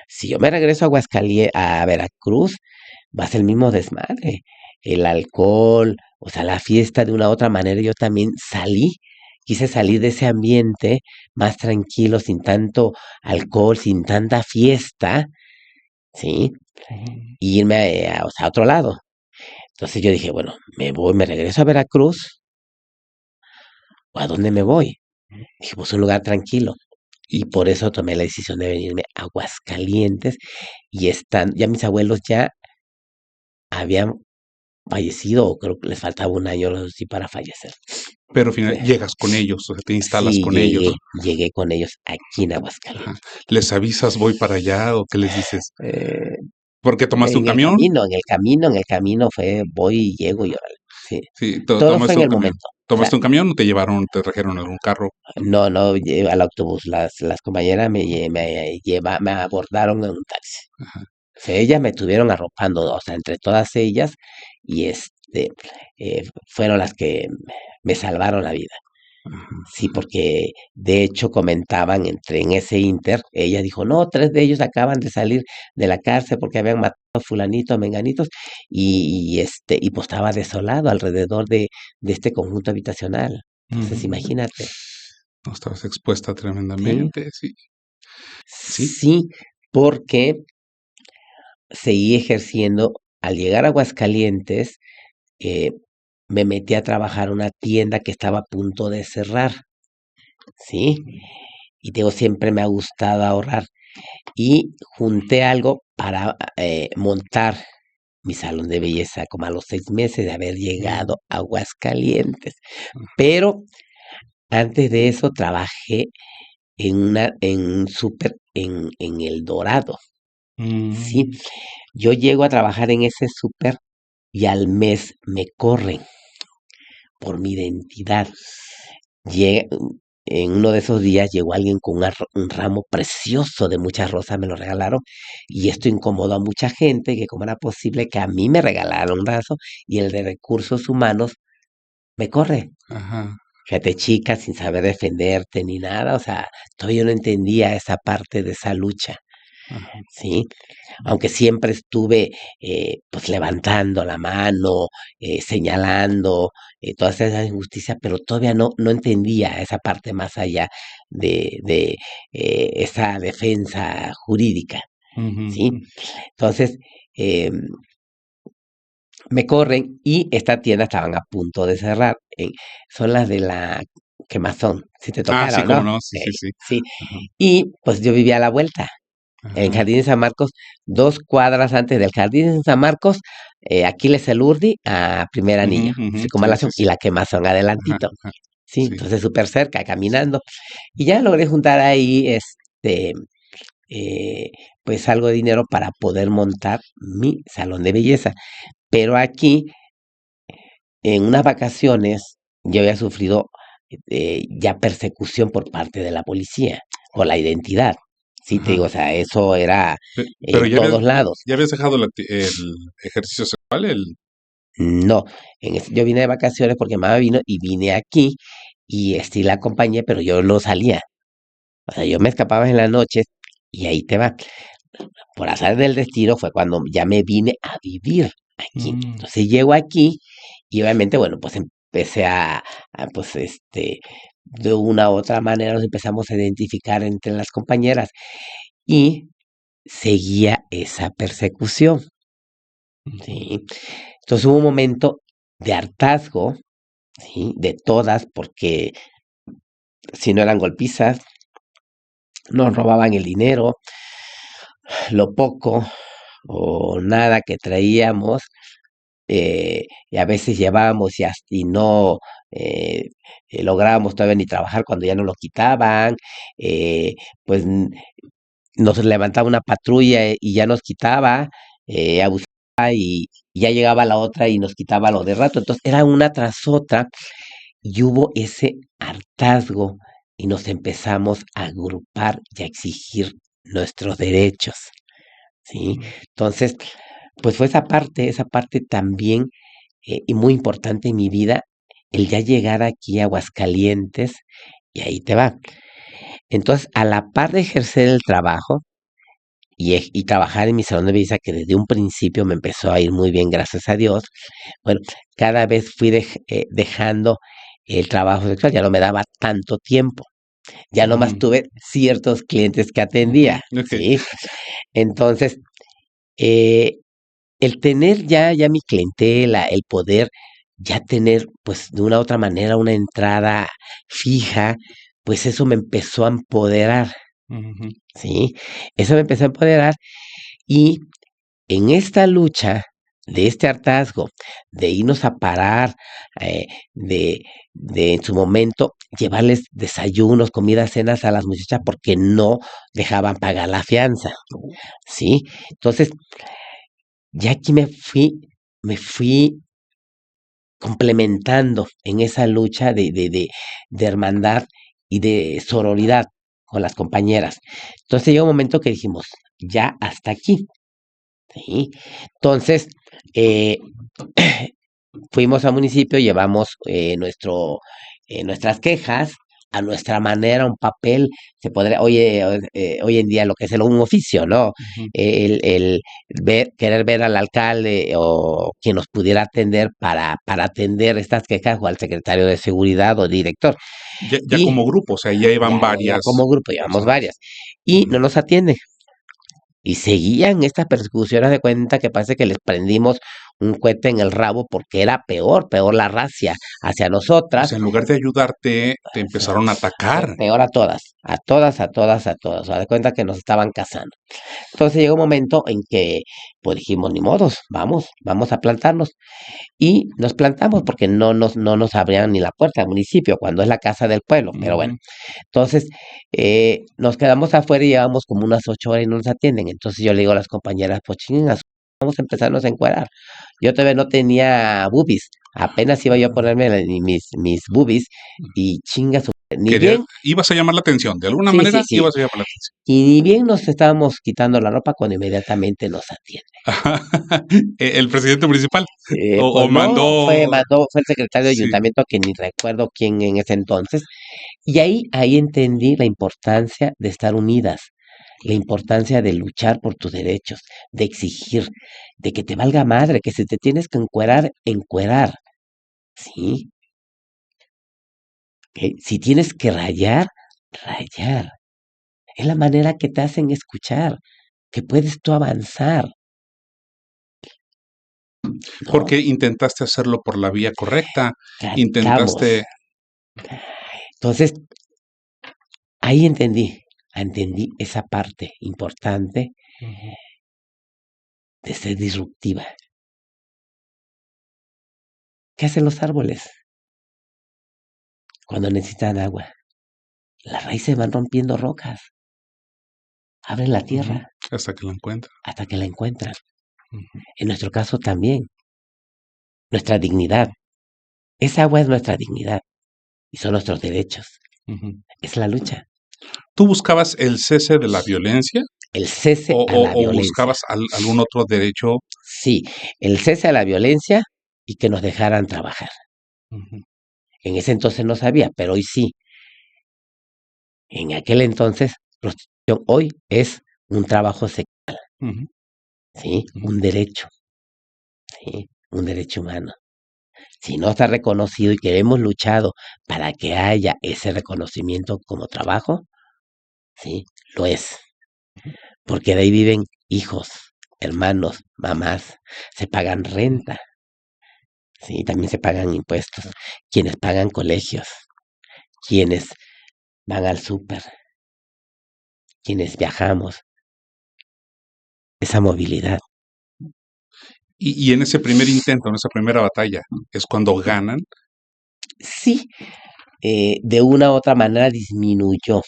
si yo me regreso a Aguascalientes, a Veracruz, va a ser el mismo desmadre. El alcohol, o sea, la fiesta de una u otra manera, yo también quise salir de ese ambiente más tranquilo, sin tanto alcohol, sin tanta fiesta, ¿sí? oh. Y irme o sea, a otro lado. Entonces yo dije, bueno, me regreso a Veracruz, ¿o a dónde me voy? Dije, pues un lugar tranquilo. Y Y por eso tomé la decisión de venirme a Aguascalientes. Y ya mis abuelos ya habían fallecido, o creo que les faltaba un año, no sé si para fallecer. pero al final Sí, llegas con ellos, o sea, te instalas sí, con ellos, ¿no? llegué con ellos aquí en Ajá. Aguascalientes. ¿Les avisas voy para allá o qué les dices? Eh, ¿Por qué tomaste un camión? en el camino fue voy y llego y órale. Sí, Sí, todo fue tomaste en un el camión. momento. O sea, ¿Tomaste un camión o te llevaron, te trajeron algún carro? no, no, al autobús. Las compañeras me abordaron en un taxi. O sea, ellas me estuvieron arropando, o sea, entre todas ellas, y fueron las que me salvaron la vida. Ajá. Sí, porque de hecho comentaban en ese inter, ella dijo, no, 3 de ellos acaban de salir de la cárcel porque habían matado a fulanito, a menganitos, y pues estaba desolado alrededor de este conjunto habitacional. Entonces, Ujú. imagínate, No estabas expuesta ¿sí? tremendamente, sí, sí. Sí, porque seguí ejerciendo. Al llegar a Aguascalientes, eh, me metí a trabajar en una tienda que estaba a punto de cerrar, ¿sí? Y digo, siempre me ha gustado ahorrar. Y junté algo para montar mi salón de belleza, como a los 6 meses de haber Mm, llegado a Aguascalientes. Pero antes de eso trabajé en un súper en El Dorado, ¿sí? mm, Yo llego a trabajar en ese súper y al mes me corren por mi identidad. Lle- en uno de esos días llegó alguien con un ramo precioso de muchas rosas, me lo regalaron, y esto incomodó a mucha gente, que cómo era posible que a mí me regalaran un raso y el de recursos humanos me corre. ajá, Fíjate, chica, sin saber defenderte ni nada, o sea, todavía yo no entendía esa parte de esa lucha, ajá. ¿sí? Aunque siempre estuve pues levantando la mano, señalando todas esas injusticias, pero todavía no entendía esa parte más allá de esa defensa jurídica, Ujú, ¿sí? ujú. Entonces, eh, me corren y esta tienda estaban a punto de cerrar. Son las de la quemazón, si te Ah, sí, tocaron, cómo ¿no? no, sí, sí, sí. Sí. Ajá, Y pues yo vivía a la vuelta. En ajá. Jardín de San Marcos, 2 cuadras antes del Jardín de San Marcos, Aquiles Elurdi a Primer Ujú, Anillo, ujú, sí, sí, Circunvalación y sí. la Quemazón Ajá, adelantito. ajá, Sí, sí. entonces súper cerca, caminando. Y ya logré juntar ahí, eh, pues algo de dinero para poder montar mi salón de belleza. Pero aquí, en unas vacaciones, yo había sufrido ya persecución por parte de la policía, por la identidad. Sí, te digo, Ajá. o sea, eso era Pero en todos lados. ya habías dejado el ejercicio sexual, el... No, yo vine de vacaciones porque mamá vino y vine aquí y la acompañé, pero yo no salía. O sea, yo me escapaba en las noches y ahí te va. Por azar del destino fue cuando ya me vine a vivir aquí. Mm, Entonces llego aquí y obviamente, bueno, pues empecé pues de una u otra manera nos empezamos a identificar entre las compañeras y seguía esa persecución, ujú, ¿sí? Entonces hubo un momento de hartazgo, ¿sí? De todas, porque si no eran golpizas, nos robaban el dinero, lo poco o nada que traíamos, y a veces llevábamos y no lográbamos todavía ni trabajar cuando ya nos lo quitaban, eh, pues nos levantaba una patrulla y ya nos quitaba, abusaba y ya llegaba la otra y nos quitaba lo de rato. Entonces era una tras otra y hubo ese hartazgo y nos empezamos a agrupar y a exigir nuestros derechos, ¿sí? ujú. Entonces, pues fue esa parte también y muy importante en mi vida, el ya llegar aquí a Aguascalientes y ahí te va. Entonces, a la par de ejercer el trabajo y trabajar en mi salón de belleza, que desde un principio me empezó a ir muy bien, gracias a Dios, bueno, cada vez fui dejando el trabajo sexual, ya no me daba tanto tiempo, ya nomás Ujú, tuve ciertos clientes que ujú, atendía, okey. ¿sí? Entonces, eh, el tener ya mi clientela, el poder ya tener, pues, de una u otra manera una entrada fija, pues eso me empezó a empoderar, Ujú. ¿sí? Eso me empezó a empoderar y en esta lucha de este hartazgo, de irnos a parar, eh, de, de en su momento llevarles desayunos, comidas, cenas a las muchachas porque no dejaban pagar la fianza, ¿sí? Entonces, ya aquí me fui complementando en esa lucha de hermandad y de sororidad con las compañeras. Entonces llegó un momento que dijimos, ya hasta aquí, ¿sí? Entonces, eh, fuimos al municipio, llevamos nuestras quejas a nuestra manera, un papel, se podría, hoy en día lo que es un oficio, ¿no? Ujú. El querer ver al alcalde o quien nos pudiera atender para atender estas quejas o al secretario de seguridad o director. Ya Y como grupo, o sea, ya iban ya como varias grupo llevamos personas. varias. Y Ujú. no nos atiende. Y seguían estas persecuciones de cuenta que parece que les prendimos un cohete en el rabo porque era peor la racia hacia O nosotras, sea, en lugar de ayudarte, te hacia- empezaron a atacar. peor a todas, a todas, a todas, a todas. O sea, de cuenta que nos estaban cazando. Entonces llegó un momento en que pues dijimos, ni modos, vamos a plantarnos. Y nos plantamos porque no nos abrían ni la puerta al municipio cuando es la casa del pueblo, pero bueno. Ujú. Entonces, nos quedamos afuera y llevamos como unas 8 horas y no nos atienden. Entonces yo le digo a las compañeras, pues chingas, vamos a empezarnos a encuerar. Yo todavía no tenía boobies, apenas iba yo a ponerme mis boobies y chingas, ni Querías, bien, ibas a llamar la atención, de alguna sí, sí, manera sí, ibas a llamar la atención. y ni bien nos estábamos quitando la ropa cuando inmediatamente nos atienden. El presidente municipal o Pues no, mandó, fue el secretario de sí. ayuntamiento que ni recuerdo quién en ese entonces. Y ahí entendí la importancia de estar unidas, la importancia de luchar por tus derechos, de exigir, de que te valga madre, que si te tienes que encuerar, encuerar, ¿sí? Que si tienes que rayar, rayar. Es la manera que te hacen escuchar, que puedes tú avanzar, ¿no? Porque intentaste hacerlo por la vía correcta, Tratamos. intentaste, Entonces, ahí entendí esa parte importante ujú, de ser disruptiva. ¿Qué hacen los árboles cuando necesitan agua? Las raíces van rompiendo rocas, abren la ujú, tierra hasta que lo encuentras. hasta que la encuentran. Ujú, En nuestro caso también, nuestra dignidad. Esa agua es nuestra dignidad y son nuestros derechos. ujú. Es la lucha. ¿Tú buscabas el cese de la violencia El cese a la o violencia. buscabas algún otro derecho? Sí, el cese a la violencia y que nos dejaran trabajar. Ujú, En ese entonces no sabía, pero hoy sí. En aquel entonces, prostitución hoy es un trabajo sexual, ujú, ¿sí? ujú. Un derecho, ¿sí? Un derecho humano. Si no está reconocido y que hemos luchado para que haya ese reconocimiento como trabajo, sí, lo es. Porque de ahí viven hijos, hermanos, mamás, se pagan renta, sí, también se pagan impuestos, quienes pagan colegios, quienes van al súper, quienes viajamos, esa movilidad. Y en ese primer intento, en esa primera batalla, es cuando ganan. Sí, de una u otra manera disminuyó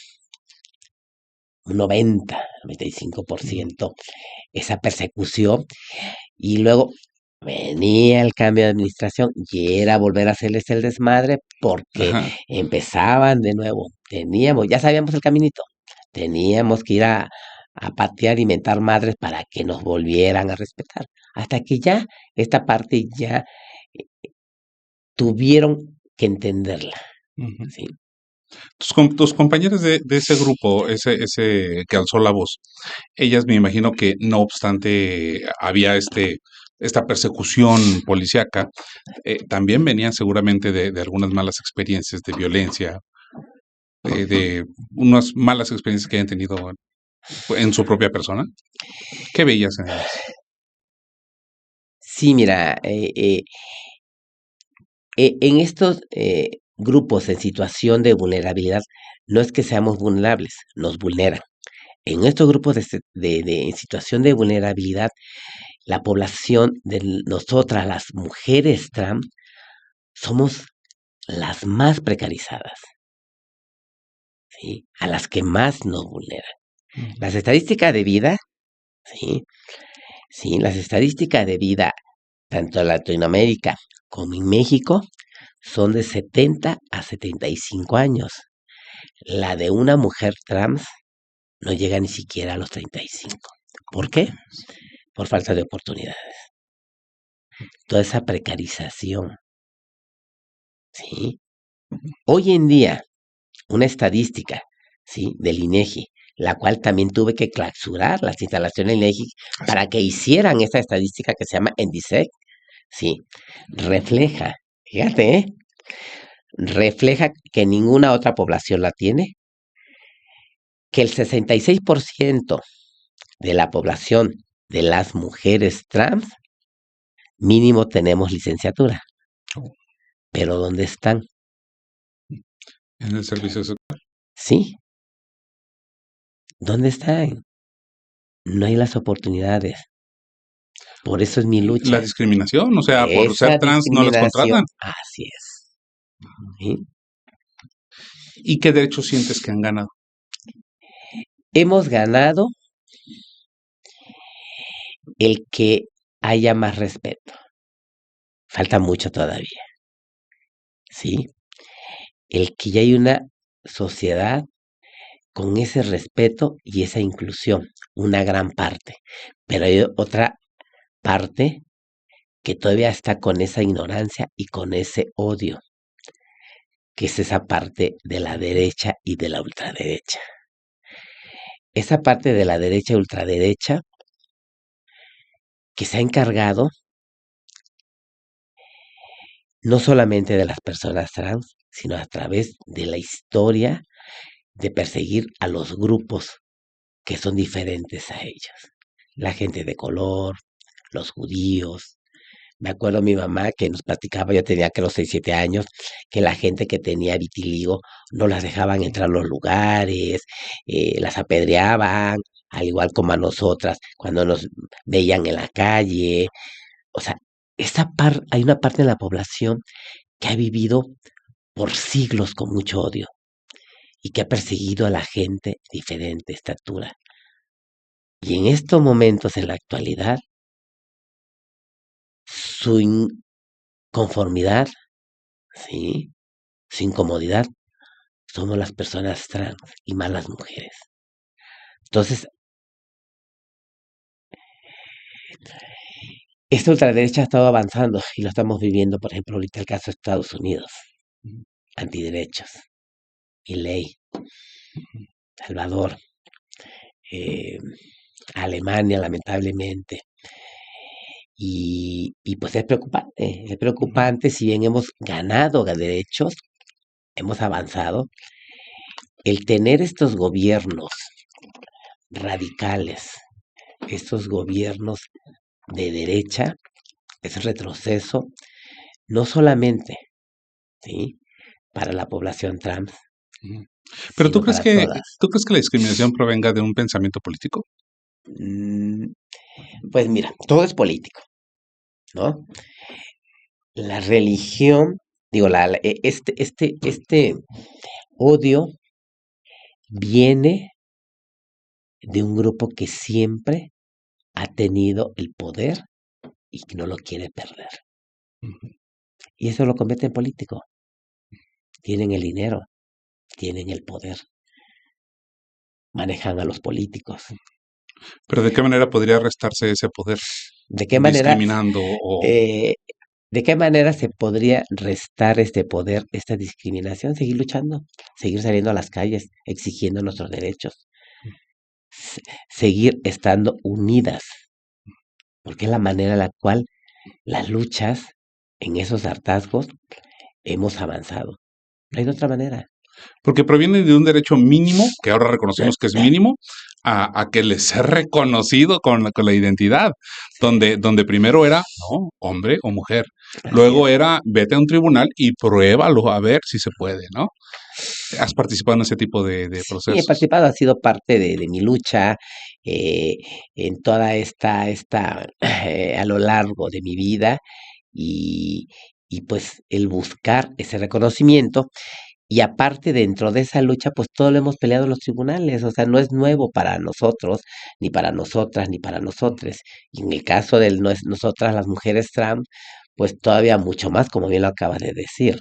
un 95% esa persecución y luego venía el cambio de administración y era volver a hacerles el desmadre porque Ajá. empezaban de nuevo. Ya sabíamos el caminito, teníamos que ir a patear y mentar madres para que nos volvieran a respetar. Hasta que ya esta parte ya eh, tuvieron que entenderla, Ujú. ¿sí? Tus compañeras de ese grupo, ese que alzó la voz, ellas me imagino que no obstante había esta persecución policíaca, también venían seguramente de algunas malas experiencias de violencia, de unas malas experiencias que hayan tenido en su propia persona. ¿Qué veías en ellas? Sí, mira, en estos, grupos en situación de vulnerabilidad, no es que seamos vulnerables, nos vulneran. En estos grupos en situación de vulnerabilidad, la población de nosotras, las mujeres trans, somos las más precarizadas, ¿sí? A las que más nos vulneran. Las estadísticas de vida, ¿sí? Sí, las estadísticas de vida, tanto en Latinoamérica como en México, son de 70 a 75 años. La de una mujer trans no llega ni siquiera a los 35. ¿Por qué? Por falta de oportunidades. Toda esa precarización, ¿sí? Hoy en día, una estadística, ¿sí? Del INEGI, la cual también tuve que clausurar las instalaciones del INEGI para que hicieran esta estadística que se llama ENDISEC, ¿sí? Refleja, fíjate, refleja que ninguna otra población la tiene, que el 66% de la población de las mujeres trans, mínimo tenemos licenciatura. Pero ¿dónde están? En el servicio social. Sí, ¿dónde están? No hay las oportunidades. Por eso es mi La lucha. discriminación, o sea, por ser Esa trans no los discriminación, contratan. así es. ¿Sí? ¿Y qué derechos sientes que han ganado? Hemos ganado el que haya más respeto. Falta mucho todavía. ¿Sí? El que ya hay una sociedad con ese respeto y esa inclusión, una gran parte. Pero hay otra parte que todavía está con esa ignorancia y con ese odio, que es esa parte de la derecha y de la ultraderecha. Esa parte de la derecha y ultraderecha que se ha encargado no solamente de las personas trans, sino a través de la historia de perseguir a los grupos que son diferentes a ellos. La gente de color, los judíos. Me acuerdo mi mamá que nos platicaba, yo tenía que los 6, 7 años, que la gente que tenía vitiligo no las dejaban entrar a los lugares, las apedreaban, al igual como a nosotras, cuando nos veían en la calle. O sea, hay una parte de la población que ha vivido por siglos con mucho odio y que ha perseguido a la gente de diferente estatura. Y en estos momentos, en la actualidad, su inconformidad, ¿sí? Su incomodidad, somos las personas trans y más las mujeres. Entonces, esta ultraderecha ha estado avanzando y lo estamos viviendo, por ejemplo, ahorita el caso de Estados Unidos, antiderechos, ley, Salvador, eh, Alemania, lamentablemente. Y pues es preocupante si bien hemos ganado derechos, hemos avanzado, el tener estos gobiernos radicales, estos gobiernos de derecha, es retroceso, no solamente, ¿sí? Para la población trans, Pero sino para todas. ¿tú crees que la discriminación provenga de un pensamiento político? Mm, Pues mira, todo es político, ¿no? La religión, digo, este odio viene de un grupo que siempre ha tenido el poder y que no lo quiere perder. Y eso lo convierte en político. Tienen el dinero, tienen el poder, manejan a los políticos. Pero ¿de qué manera podría restarse ese poder? ¿De qué manera, Discriminando o... eh, de qué manera se podría restar este poder, esta discriminación? Seguir luchando, seguir saliendo a las calles, exigiendo nuestros derechos, seguir estando unidas, porque es la manera en la cual las luchas en esos hartazgos hemos avanzado. No hay de otra manera. Porque proviene de un derecho mínimo, que ahora reconocemos que es mínimo, a que les sea reconocido con la identidad, donde primero era, no, hombre o mujer. Así Luego es. era, vete a un tribunal y pruébalo a ver si se puede, ¿no? ¿Has participado en ese tipo de Sí, he procesos? participado, ha sido parte de mi lucha eh, en toda a lo largo de mi vida y, y pues el buscar ese reconocimiento. Y aparte, dentro de esa lucha, pues todo lo hemos peleado en los tribunales, o sea, no es nuevo para nosotros, ni para nosotras, ni para nosotres. Y en el caso de nosotras, las mujeres trans, pues todavía mucho más, como bien lo acabas de decir.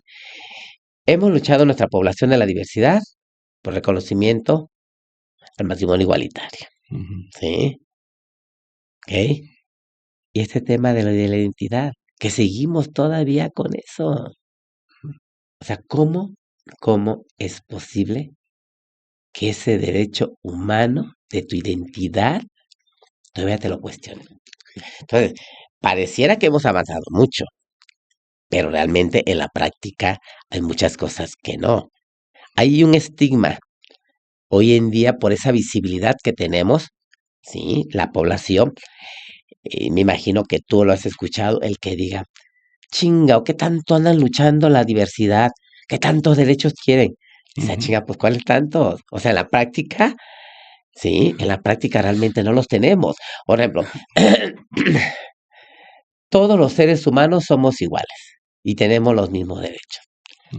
Hemos luchado en nuestra población de la diversidad por reconocimiento al matrimonio igualitario, Ujú. ¿sí? ¿Ok? Y este tema de la identidad, que seguimos todavía con eso. O sea, ¿cómo es posible que ese derecho humano de tu identidad todavía te lo cuestionen? Entonces, pareciera que hemos avanzado mucho, pero realmente en la práctica hay muchas cosas que no. Hay un estigma hoy en día por esa visibilidad que tenemos, ¿sí? La población, me imagino que tú lo has escuchado, el que diga, chinga, ¿o qué tanto andan luchando la diversidad? ¿Qué tantos derechos quieren? Dice, Ujú. chinga, pues ¿cuáles tantos? O sea, en la práctica, sí, en la práctica realmente no los tenemos. Por ejemplo, todos los seres humanos somos iguales y tenemos los mismos derechos.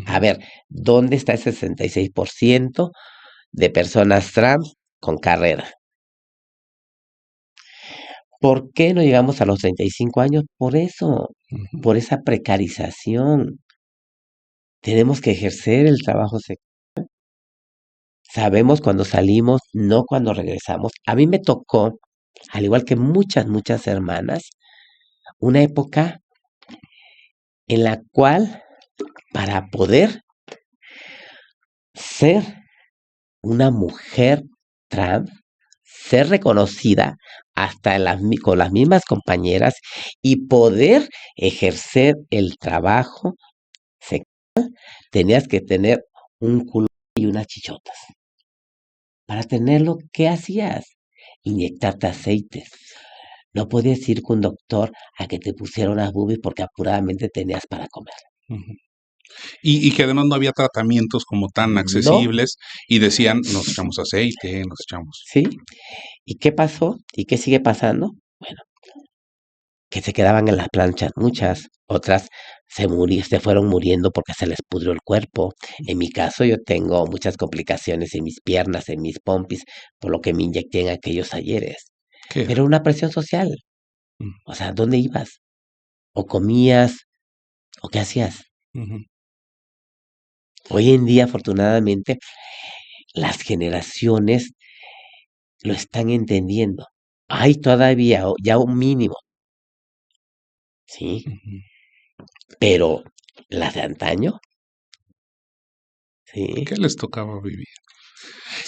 A Ujú. ver, ¿dónde está el 66% de personas trans con carrera? ¿Por qué no llegamos a los 35 años? Por eso, Ujú. por esa precarización. Tenemos que ejercer el trabajo sexual. Sabemos cuando salimos, no cuando regresamos. A mí me tocó, al igual que muchas hermanas, una época en la cual para poder ser una mujer trans, ser reconocida hasta con las mismas compañeras y poder ejercer el trabajo sexual, tenías que tener un culo y unas chichotas. Para tenerlo, ¿qué hacías? Inyectarte aceites. No podías ir con un doctor a que te pusiera unas boobies porque apuradamente tenías para comer. Ujú. Y que además no había tratamientos como tan No, accesibles y decían, nos echamos aceite, nos echamos. ¿sí? ¿Y qué pasó? ¿Y qué sigue pasando? Bueno, que se quedaban en las planchas muchas, otras se fueron muriendo porque se les pudrió el cuerpo. En mi caso, yo tengo muchas complicaciones en mis piernas, en mis pompis, por lo que me inyecté en aquellos ayeres. ¿Qué era? Pero una presión social. O sea, ¿dónde ibas? ¿O comías? ¿O qué hacías? Ujú. Hoy en día, afortunadamente, las generaciones lo están entendiendo. Hay todavía ya un mínimo, ¿sí? Ujú. Pero las de antaño, ¿sí? ¿Qué les tocaba vivir?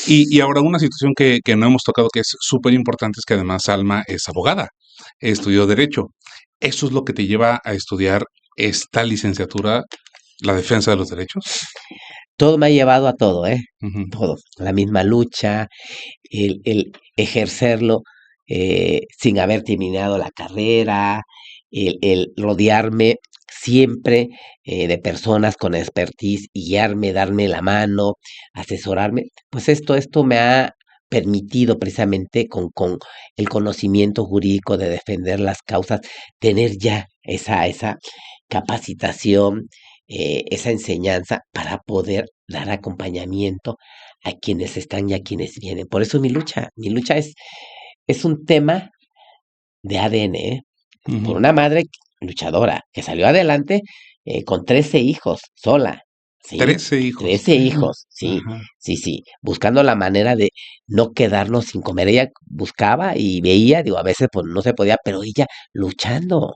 Y ahora una situación que no hemos tocado que es súper importante es que además Alma es abogada, estudió Derecho. ¿Eso es lo que te lleva a estudiar esta licenciatura, la defensa de los derechos? Todo me ha llevado a todo, ¿eh? Ujú. Todo. La misma lucha, el ejercerlo sin haber terminado la carrera, el rodearme siempre de personas con expertise y guiarme, darme la mano, asesorarme. Pues esto me ha permitido precisamente con el conocimiento jurídico de defender las causas, tener ya esa capacitación, esa enseñanza para poder dar acompañamiento a quienes están y a quienes vienen. Por eso mi lucha es un tema de ADN, ¿eh? Por Ujú. una madre luchadora que salió adelante con 13 hijos sola, ¿sí? 13 hijos. 13 hijos, sí, Ajá. sí, buscando la manera de no quedarnos sin comer. Ella buscaba y veía, digo, a veces pues no se podía, pero ella luchando,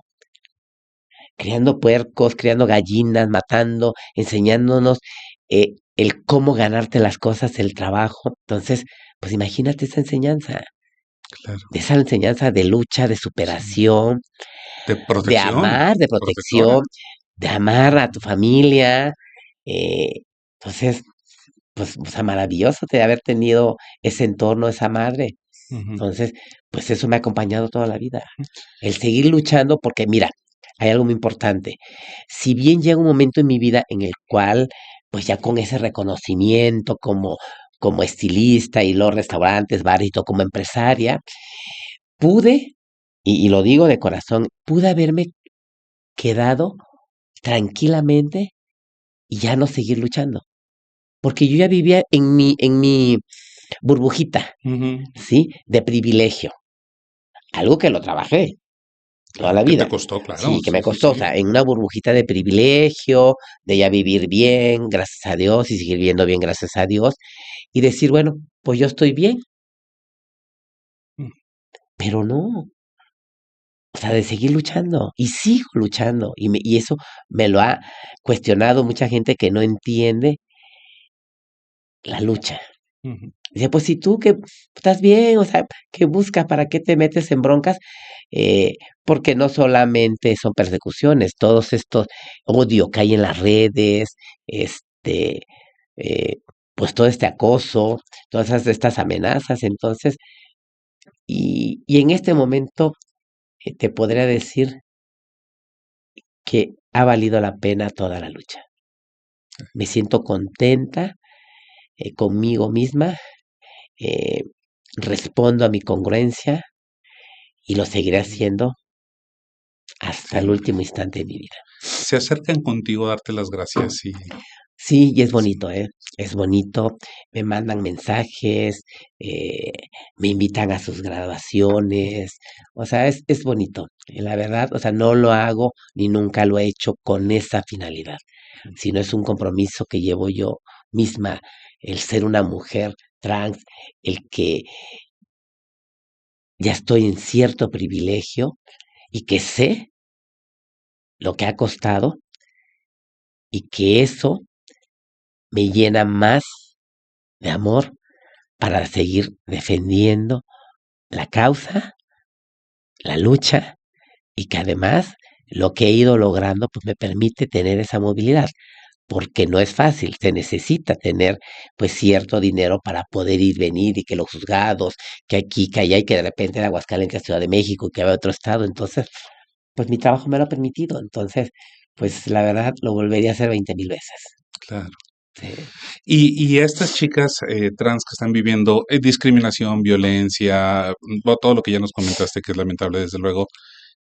criando puercos, criando gallinas, matando, enseñándonos el cómo ganarte las cosas, el trabajo. Entonces, pues imagínate Claro. esa enseñanza de lucha, de Sí. superación, De de protección, amar, de protectora. protección, de amar a tu familia. Entonces, pues, o sea, maravilloso de haber tenido ese entorno, esa madre. Ujú. Entonces, pues eso me ha acompañado toda la vida. El seguir luchando, porque mira, hay algo muy importante. Si bien llega un momento en mi vida en el cual, pues ya con ese reconocimiento como estilista y los restaurantes, bares y todo como empresaria, pude, y lo digo de corazón, pude haberme quedado tranquilamente y ya no seguir luchando. Porque yo ya vivía en mi burbujita, Ujú. ¿sí? De privilegio. Algo que lo trabajé toda Claro, la ¿qué te vida. costó? Claro, Sí, que me sí, sí, costó, o sí. sea, en una burbujita de privilegio, de ya vivir bien, gracias a Dios, y seguir viviendo bien, gracias a Dios, y decir, bueno, pues yo estoy bien, Mm. pero no, o sea, de seguir luchando, y sigo luchando, y eso me lo ha cuestionado mucha gente que no entiende la lucha. Ujú. Dice, pues si tú que estás bien, o sea, ¿qué buscas? ¿Para qué te metes en broncas? Eh, Porque no solamente son persecuciones, todos estos odio que hay en las redes, este, eh, pues todo este acoso, todas estas amenazas, entonces, y en este momento te podría decir que ha valido la pena toda la lucha. Me siento contenta conmigo misma, eh, respondo a mi congruencia y lo seguiré haciendo hasta el Sí. último instante de mi vida. Se acercan contigo a darte las gracias y Sí, y es sí. bonito, ¿eh? Es bonito. Me mandan mensajes, eh, me invitan a sus graduaciones. O sea, es bonito. Y la verdad, o sea, no lo hago ni nunca lo he hecho con esa finalidad, sino es un compromiso que llevo yo misma, el ser una mujer trans, el que ya estoy en cierto privilegio y que sé lo que ha costado y que eso me llena más de amor para seguir defendiendo la causa, la lucha y que además lo que he ido logrando pues me permite tener esa movilidad, porque no es fácil, se necesita tener pues cierto dinero para poder ir, venir y que los juzgados, que aquí, que allá y que de repente de Aguascalientes a Ciudad de México y que a otro estado, entonces pues mi trabajo me lo ha permitido, entonces pues la verdad lo volvería a hacer 20,000 veces. Claro. Sí. Y estas chicas trans que están viviendo discriminación, violencia, todo lo que ya nos comentaste que es lamentable desde luego,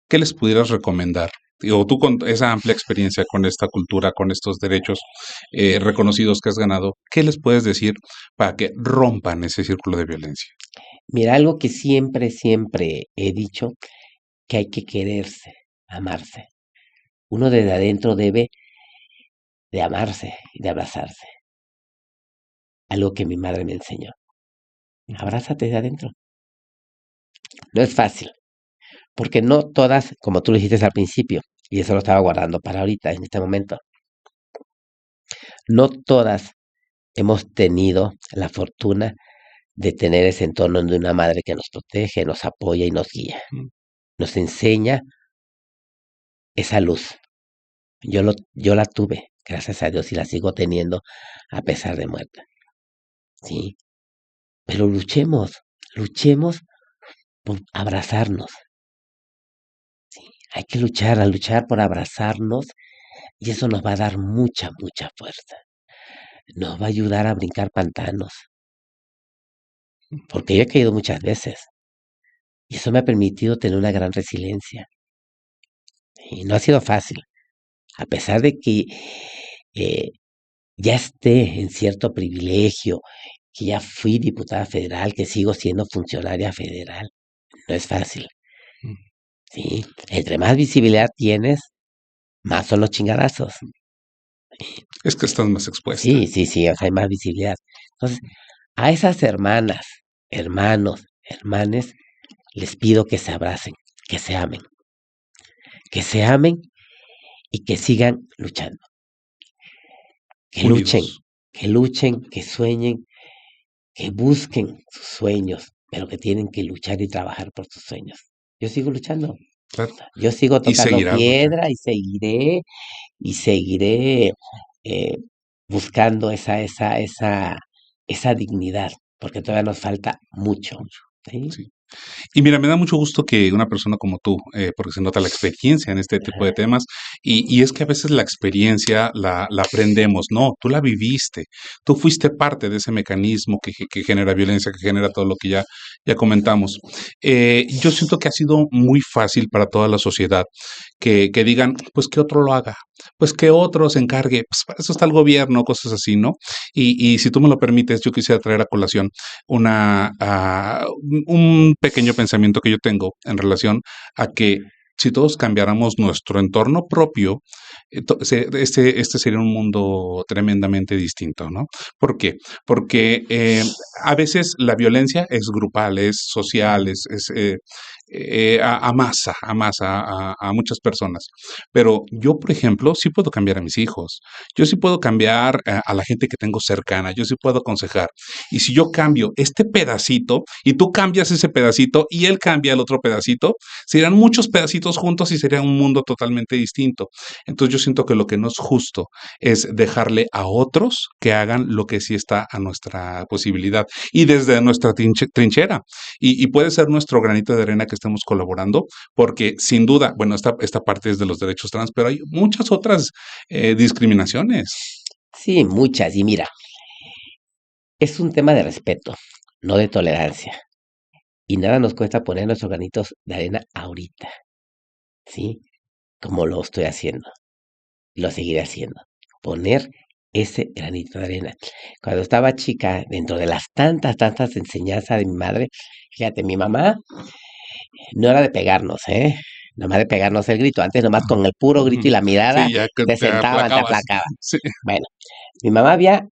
¿qué les pudieras recomendar? O tú con esa amplia experiencia con esta cultura, con estos derechos reconocidos que has ganado, ¿qué les puedes decir para que rompan ese círculo de violencia? Mira, algo que siempre, siempre he dicho, que hay que quererse, amarse. Uno desde adentro debe de amarse y de abrazarse. Algo que mi madre me enseñó. Ujú. Abrázate de adentro. No es fácil, porque no todas, como tú lo dijiste al principio, y eso lo estaba guardando para ahorita, en este momento, no todas hemos tenido la fortuna de tener ese entorno de una madre que nos protege, nos apoya y nos guía. Mm. Nos enseña esa luz. Yo la tuve, gracias a Dios, y la sigo teniendo a pesar de muerta. Sí, pero luchemos, luchemos por abrazarnos. Sí, hay que luchar, a luchar por abrazarnos y eso nos va a dar mucha, mucha fuerza. Nos va a ayudar a brincar pantanos, porque yo he caído muchas veces y eso me ha permitido tener una gran resiliencia. Y no ha sido fácil, a pesar de que eh, ya esté en cierto privilegio, que ya fui diputada federal, que sigo siendo funcionaria federal. No es fácil, Mm. ¿sí? Entre más visibilidad tienes, más son los chingadazos. Es que estás más expuesta. Sí, sí, sí, o sea, hay más visibilidad. Entonces, a esas hermanas, hermanos, hermanes, les pido que se abracen, que se amen y que sigan luchando, que luchen, Unidos. que luchen, que sueñen, que busquen sus sueños, pero que tienen que luchar y trabajar por sus sueños. Yo sigo luchando, Claro. yo sigo Y tocando seguirás luchando. piedra y seguiré eh, buscando esa dignidad, porque todavía nos falta mucho, ¿sí? Sí. Y mira, me da mucho gusto que una persona como tú, porque se nota la experiencia en este tipo de Ajá, temas, y es que a veces la experiencia la aprendemos, no, tú la viviste, tú fuiste parte de ese mecanismo que genera violencia, que genera todo lo que ya comentamos. Yo siento que ha sido muy fácil para toda la sociedad que digan, pues que otro lo haga, pues que otro se encargue, pues para eso está el gobierno, cosas así, ¿no? Y si tú me lo permites, yo quisiera traer a colación un pequeño pensamiento que yo tengo en relación a que si todos cambiáramos nuestro entorno propio, este sería un mundo tremendamente distinto, ¿no? ¿Por qué? Porque a veces la violencia es grupal, es social, amasa a muchas personas. Pero yo, por ejemplo, sí puedo cambiar a mis hijos, yo sí puedo cambiar a la gente que tengo cercana, yo sí puedo aconsejar. Y si yo cambio este pedacito y tú cambias ese pedacito y él cambia el otro pedacito, serían muchos pedacitos juntos y sería un mundo totalmente distinto. Entonces yo siento que lo que no es justo es dejarle a otros que hagan lo que sí está a nuestra posibilidad y desde nuestra trinchera. Y puede ser nuestro granito de arena que estemos colaborando, porque sin duda, bueno, esta parte es de los derechos trans, pero hay muchas otras discriminaciones. sí, muchas. Y mira, es un tema de respeto, no de tolerancia. Y nada nos cuesta poner nuestros granitos de arena ahorita, ¿sí? Como lo estoy haciendo. Y lo seguiré haciendo. Poner ese granito de arena. Cuando estaba chica, dentro de las tantas enseñanzas de mi madre, fíjate, mi mamá no era de pegarnos, ¿eh? Nomás de pegarnos el grito. Antes nomás con el puro grito y la mirada Sí, ya que te te sentaban, te aplacabas. aplacaban. Sí. Bueno, mi mamá había,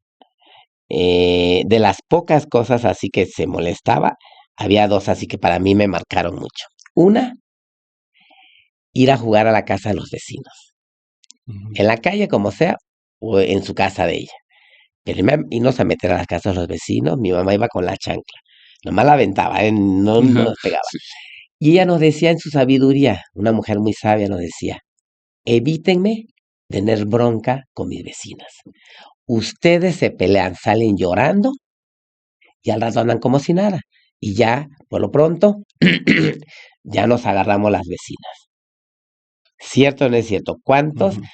de las pocas cosas así que se molestaba, había dos así que para mí me marcaron mucho. Una, ir a jugar a la casa de los vecinos. Ujú. En la calle, como sea, o en su casa de ella. Pero irnos a meter a las casas de los vecinos, mi mamá iba con la chancla. Nomás la aventaba, ¿eh? No Ajá, nos pegaba. sí. Y ella nos decía en su sabiduría, una mujer muy sabia nos decía, evítenme tener bronca con mis vecinas. Ustedes se pelean, salen llorando y al rato andan como si nada. Y ya, por lo pronto, ya nos agarramos las vecinas. ¿Cierto o no es cierto? ¿Cuántos Ujú.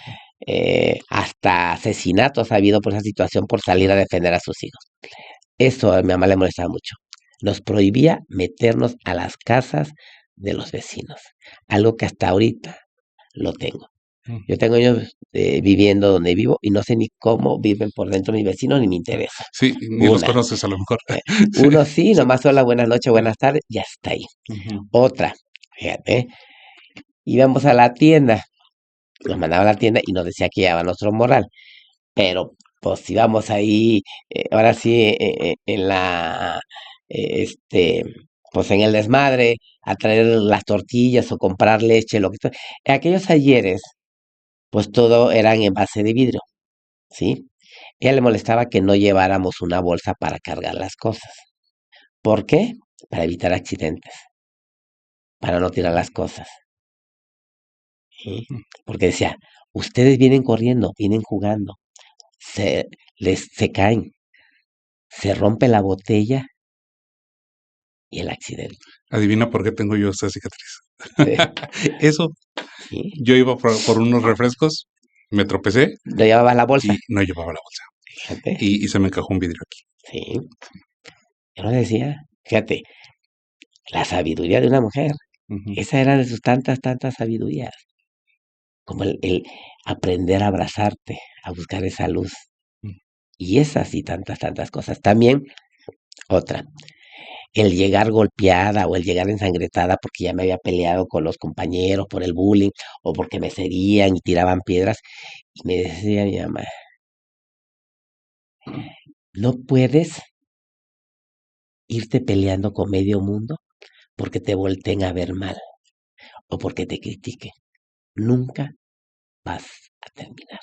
hasta asesinatos ha habido por esa situación por salir a defender a sus hijos? Eso a mi mamá le molestaba mucho. Nos prohibía meternos a las casas de los vecinos. Algo que hasta ahorita lo tengo. Yo Ujú. tengo años viviendo donde vivo y no sé ni cómo viven por dentro mis vecinos ni me interesa. Sí, ni los Una. conoces a lo mejor. eh, Sí, Uno sí, sí. nomás hola, buenas noches, buenas tardes, ya está ahí. Ujú. Otra, fíjate, íbamos a la tienda, nos mandaba a la tienda y nos decía que llevaba nuestro moral. Pero pues íbamos ahí, ahora sí, en este, pues en el desmadre, a traer las tortillas o comprar leche, lo que sea. En aquellos ayeres, pues todo eran en base de vidrio, ¿sí? Ella le molestaba que no lleváramos una bolsa para cargar las cosas. ¿Por qué? Para evitar accidentes, para no tirar las cosas, ¿sí? Porque decía, ustedes vienen corriendo, vienen jugando, se, se caen, se rompe la botella y el accidente. Adivina por qué tengo yo esta cicatriz. Sí, Eso, sí. yo iba por unos refrescos, me tropecé No llevabas la bolsa, y no llevaba la bolsa. fíjate. Y se me encajó un vidrio aquí. Sí, yo no decía, fíjate, la sabiduría de una mujer. Ujú. Esa era de sus tantas sabidurías. Como el aprender a abrazarte, a buscar esa luz. Y esas y tantas cosas. También otra, el llegar golpeada o el llegar ensangretada porque ya me había peleado con los compañeros por el bullying o porque me seguían y tiraban piedras. Y me decía mi mamá, no puedes irte peleando con medio mundo porque te volteen a ver mal o porque te critiquen. Nunca vas a terminar.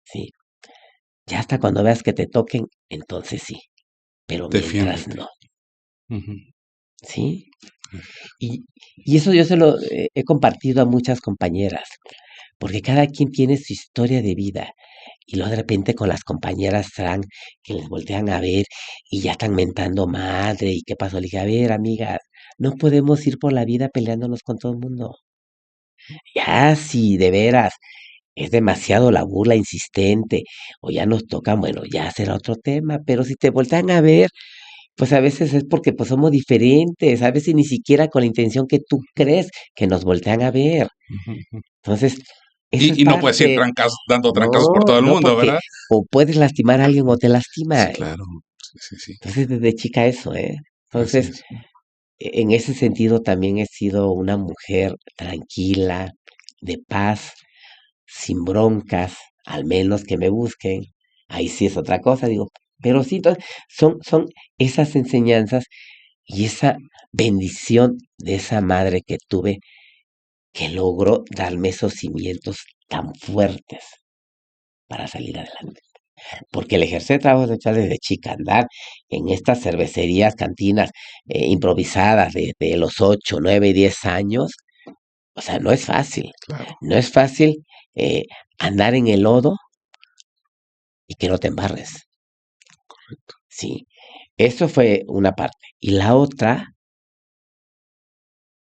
Sí, ya hasta cuando veas que te toquen, entonces sí, pero mientras Defiéndete. no. Ujú. Sí, y, y eso yo se lo he compartido a muchas compañeras, porque cada quien tiene su historia de vida Y luego de repente con las compañeras trans que les voltean a ver y ya están mentando madre. ¿Y qué pasó? Le dije, a ver, amigas, no podemos ir por la vida peleándonos con todo el mundo. Ya, si de veras es demasiado la burla insistente o ya nos tocan, bueno, ya será otro tema, pero si te voltean a ver, pues a veces es porque pues somos diferentes, a veces ni siquiera con la intención que tú crees que nos voltean a ver. Ujú, ujú. Entonces, eso es Y no puedes ir parte. dando trancas por No, todo el no, mundo, porque ¿verdad? o puedes lastimar a alguien o te Sí, lastima. claro. Sí, sí, sí. Entonces, desde chica eso, ¿eh? Así Entonces, es. en ese sentido también he sido una mujer tranquila, de paz, sin broncas, al menos que me busquen. Ahí sí es otra cosa, digo. Pero sí, entonces, son esas enseñanzas y esa bendición de esa madre que tuve que logró darme esos cimientos tan fuertes para salir adelante. Porque el ejercer trabajo sexual desde chica, andar en estas cervecerías, cantinas improvisadas de los 8, 9 y 10 años, o sea, no es fácil. Claro. No es fácil eh, andar en el lodo y que no te embarres. Sí, eso fue una parte. Y la otra,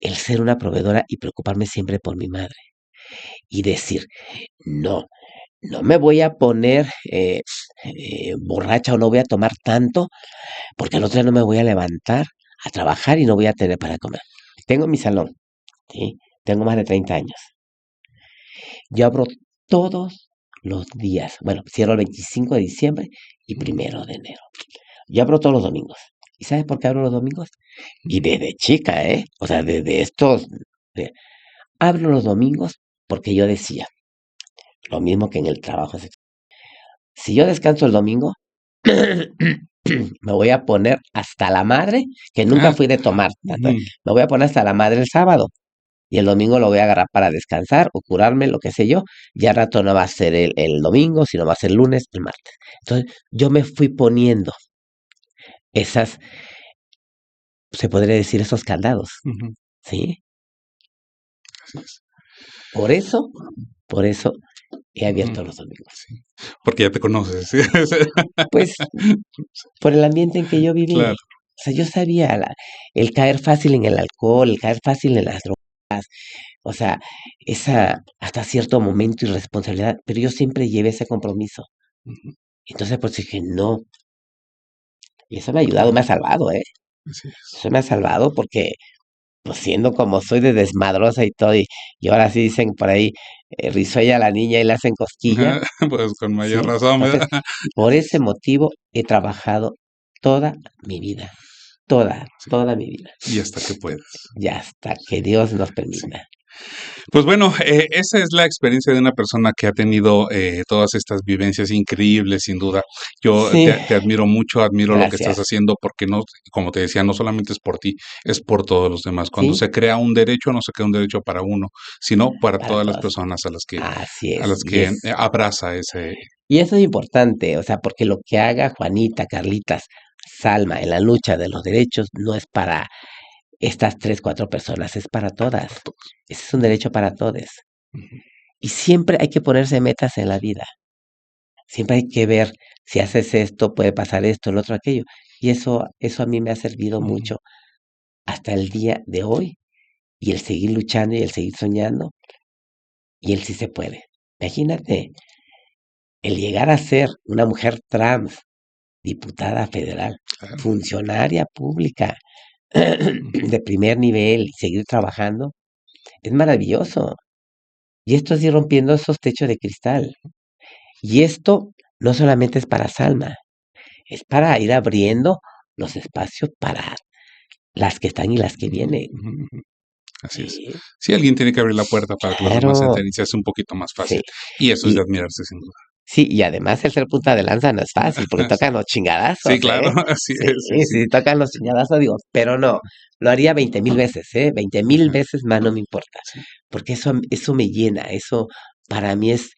el ser una proveedora y preocuparme siempre por mi madre. Y decir, no, no me voy a poner borracha o no voy a tomar tanto porque al otro día no me voy a levantar a trabajar y no voy a tener para comer. Tengo mi salón, ¿sí? Tengo más de 30 años. Yo abro todos los días. Bueno, cierro el 25 de diciembre y 1 de enero. Yo abro todos los domingos. ¿Y sabes por qué abro los domingos? Y desde chica, ¿eh? O sea, desde estos. de- Abro los domingos porque yo decía, lo mismo que en el trabajo. Si yo descanso el domingo, me voy a poner hasta la madre, que nunca Ah, fui de tomar. ujú. Me voy a poner hasta la madre el sábado. Y el domingo lo voy a agarrar para descansar o curarme, lo que sé yo. Ya al rato no va a ser el domingo, sino va a ser el lunes, el martes. Entonces, yo me fui poniendo esas, se podría decir, esos candados, Ujú. ¿sí? Así es. Por eso, por eso he Ujú. abierto los domingos. Sí. Porque ya te conoces. ¿Sí? Pues, por el ambiente en que yo viví. Claro. O sea, yo sabía el caer fácil en el alcohol, el caer fácil en las drogas, o sea, esa hasta cierto momento irresponsabilidad, pero yo siempre llevé ese compromiso. Ujú. Entonces, pues dije, no, y eso me ha ayudado, me ha salvado, ¿eh? Así es. Eso me ha salvado porque, pues siendo como soy de desmadrosa y todo, y ahora sí dicen por ahí, risueña a la niña y le hacen cosquilla, Pues con mayor ¿sí? razón, ¿verdad? Entonces, por ese motivo he trabajado toda mi vida, Sí. toda mi vida, Y hasta que puedas. y hasta que Dios nos Sí. permita. Pues bueno, esa es la experiencia de una persona que ha tenido todas estas vivencias increíbles, sin duda. Yo Sí, te admiro mucho, admiro lo que estás gracias. haciendo, porque no, como te decía, no solamente es por ti, es por todos los demás. Cuando Sí, se crea un derecho, no se crea un derecho para uno, sino para para todas las todos. personas Así a es. las que abraza ese. Y eso es importante, o sea, porque lo que haga Juanita, Carlitas, Salma en la lucha de los derechos no es para estas 3, 4 personas, es para todas. Ese es un derecho para todos. Ujú. Y siempre hay que ponerse metas en la vida. Siempre hay que ver si haces esto, puede pasar esto, el otro, aquello. Y eso a mí me ha servido Ujú. mucho hasta el día de hoy. Y el seguir luchando y el seguir soñando. Y el sí se puede. Imagínate, el llegar a ser una mujer trans, diputada federal, Claro. funcionaria pública Ujú. de primer nivel y seguir trabajando, es maravilloso. Y esto es ir rompiendo esos techos de cristal. Y esto no solamente es para Salma, es para ir abriendo los espacios para las que están y las que Ujú, vienen. ujú, ujú. Así es. Sí, Sí, alguien tiene que abrir la puerta para que los demás claro, entren y se hace un poquito más sí. fácil. Y eso es de Y admirarse, sin duda. sí, y además el ser punta de lanza no es fácil, porque Sí, tocan los sí, chingadazos, claro, ¿eh? así Sí, es, sí, sí. sí, tocan los chingadazos, digo, pero no, lo haría 20,000 veces, ¿eh? 20,000 Ajá, veces más no me importa, sí, porque eso me llena, eso para mí es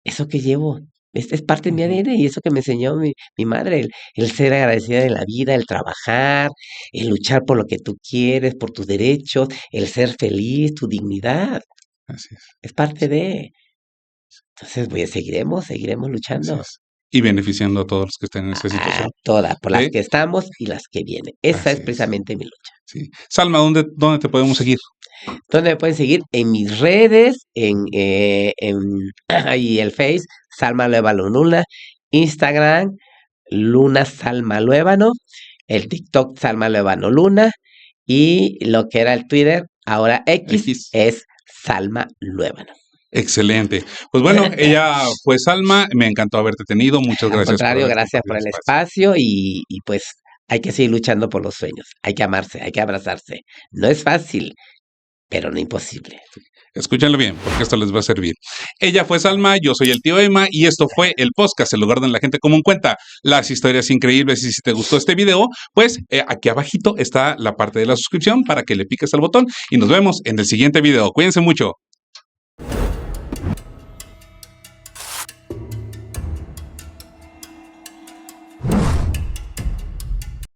eso que llevo, es parte de mi ujú, ADN y eso que me enseñó mi madre, el ser agradecida de la vida, el trabajar, el luchar por lo que tú quieres, por tus derechos, el ser feliz, tu dignidad, así es. es parte de. Entonces, pues seguiremos Así luchando. es. Y beneficiando a todos los que estén en esta A situación. todas, por las ¿Sí? que estamos y las que vienen. Esa Así es es. precisamente mi lucha. Sí. Salma, ¿dónde te podemos seguir? ¿Dónde me pueden seguir? En mis redes, ahí el Face, Salma Luébano Luna, Instagram, Luna Salma Luébano, el TikTok Salma Luébano Luna y lo que era el Twitter, ahora X, X. es Salma Luébano. Excelente. Pues bueno, ella fue Salma. Me encantó haberte tenido. Muchas Al gracias por contrario, haber gracias por compartido el espacio. espacio y pues hay que seguir luchando por los sueños. Hay que amarse, hay que abrazarse. No es fácil, pero no imposible. Escúchenlo bien, porque esto les va a servir. Ella fue Salma, yo soy el tío Emma y esto fue el podcast, el lugar donde la gente común cuenta las historias increíbles. Y si te gustó este video, pues aquí abajito está la parte de la suscripción para que le piques al botón y nos vemos en el siguiente video. Cuídense mucho.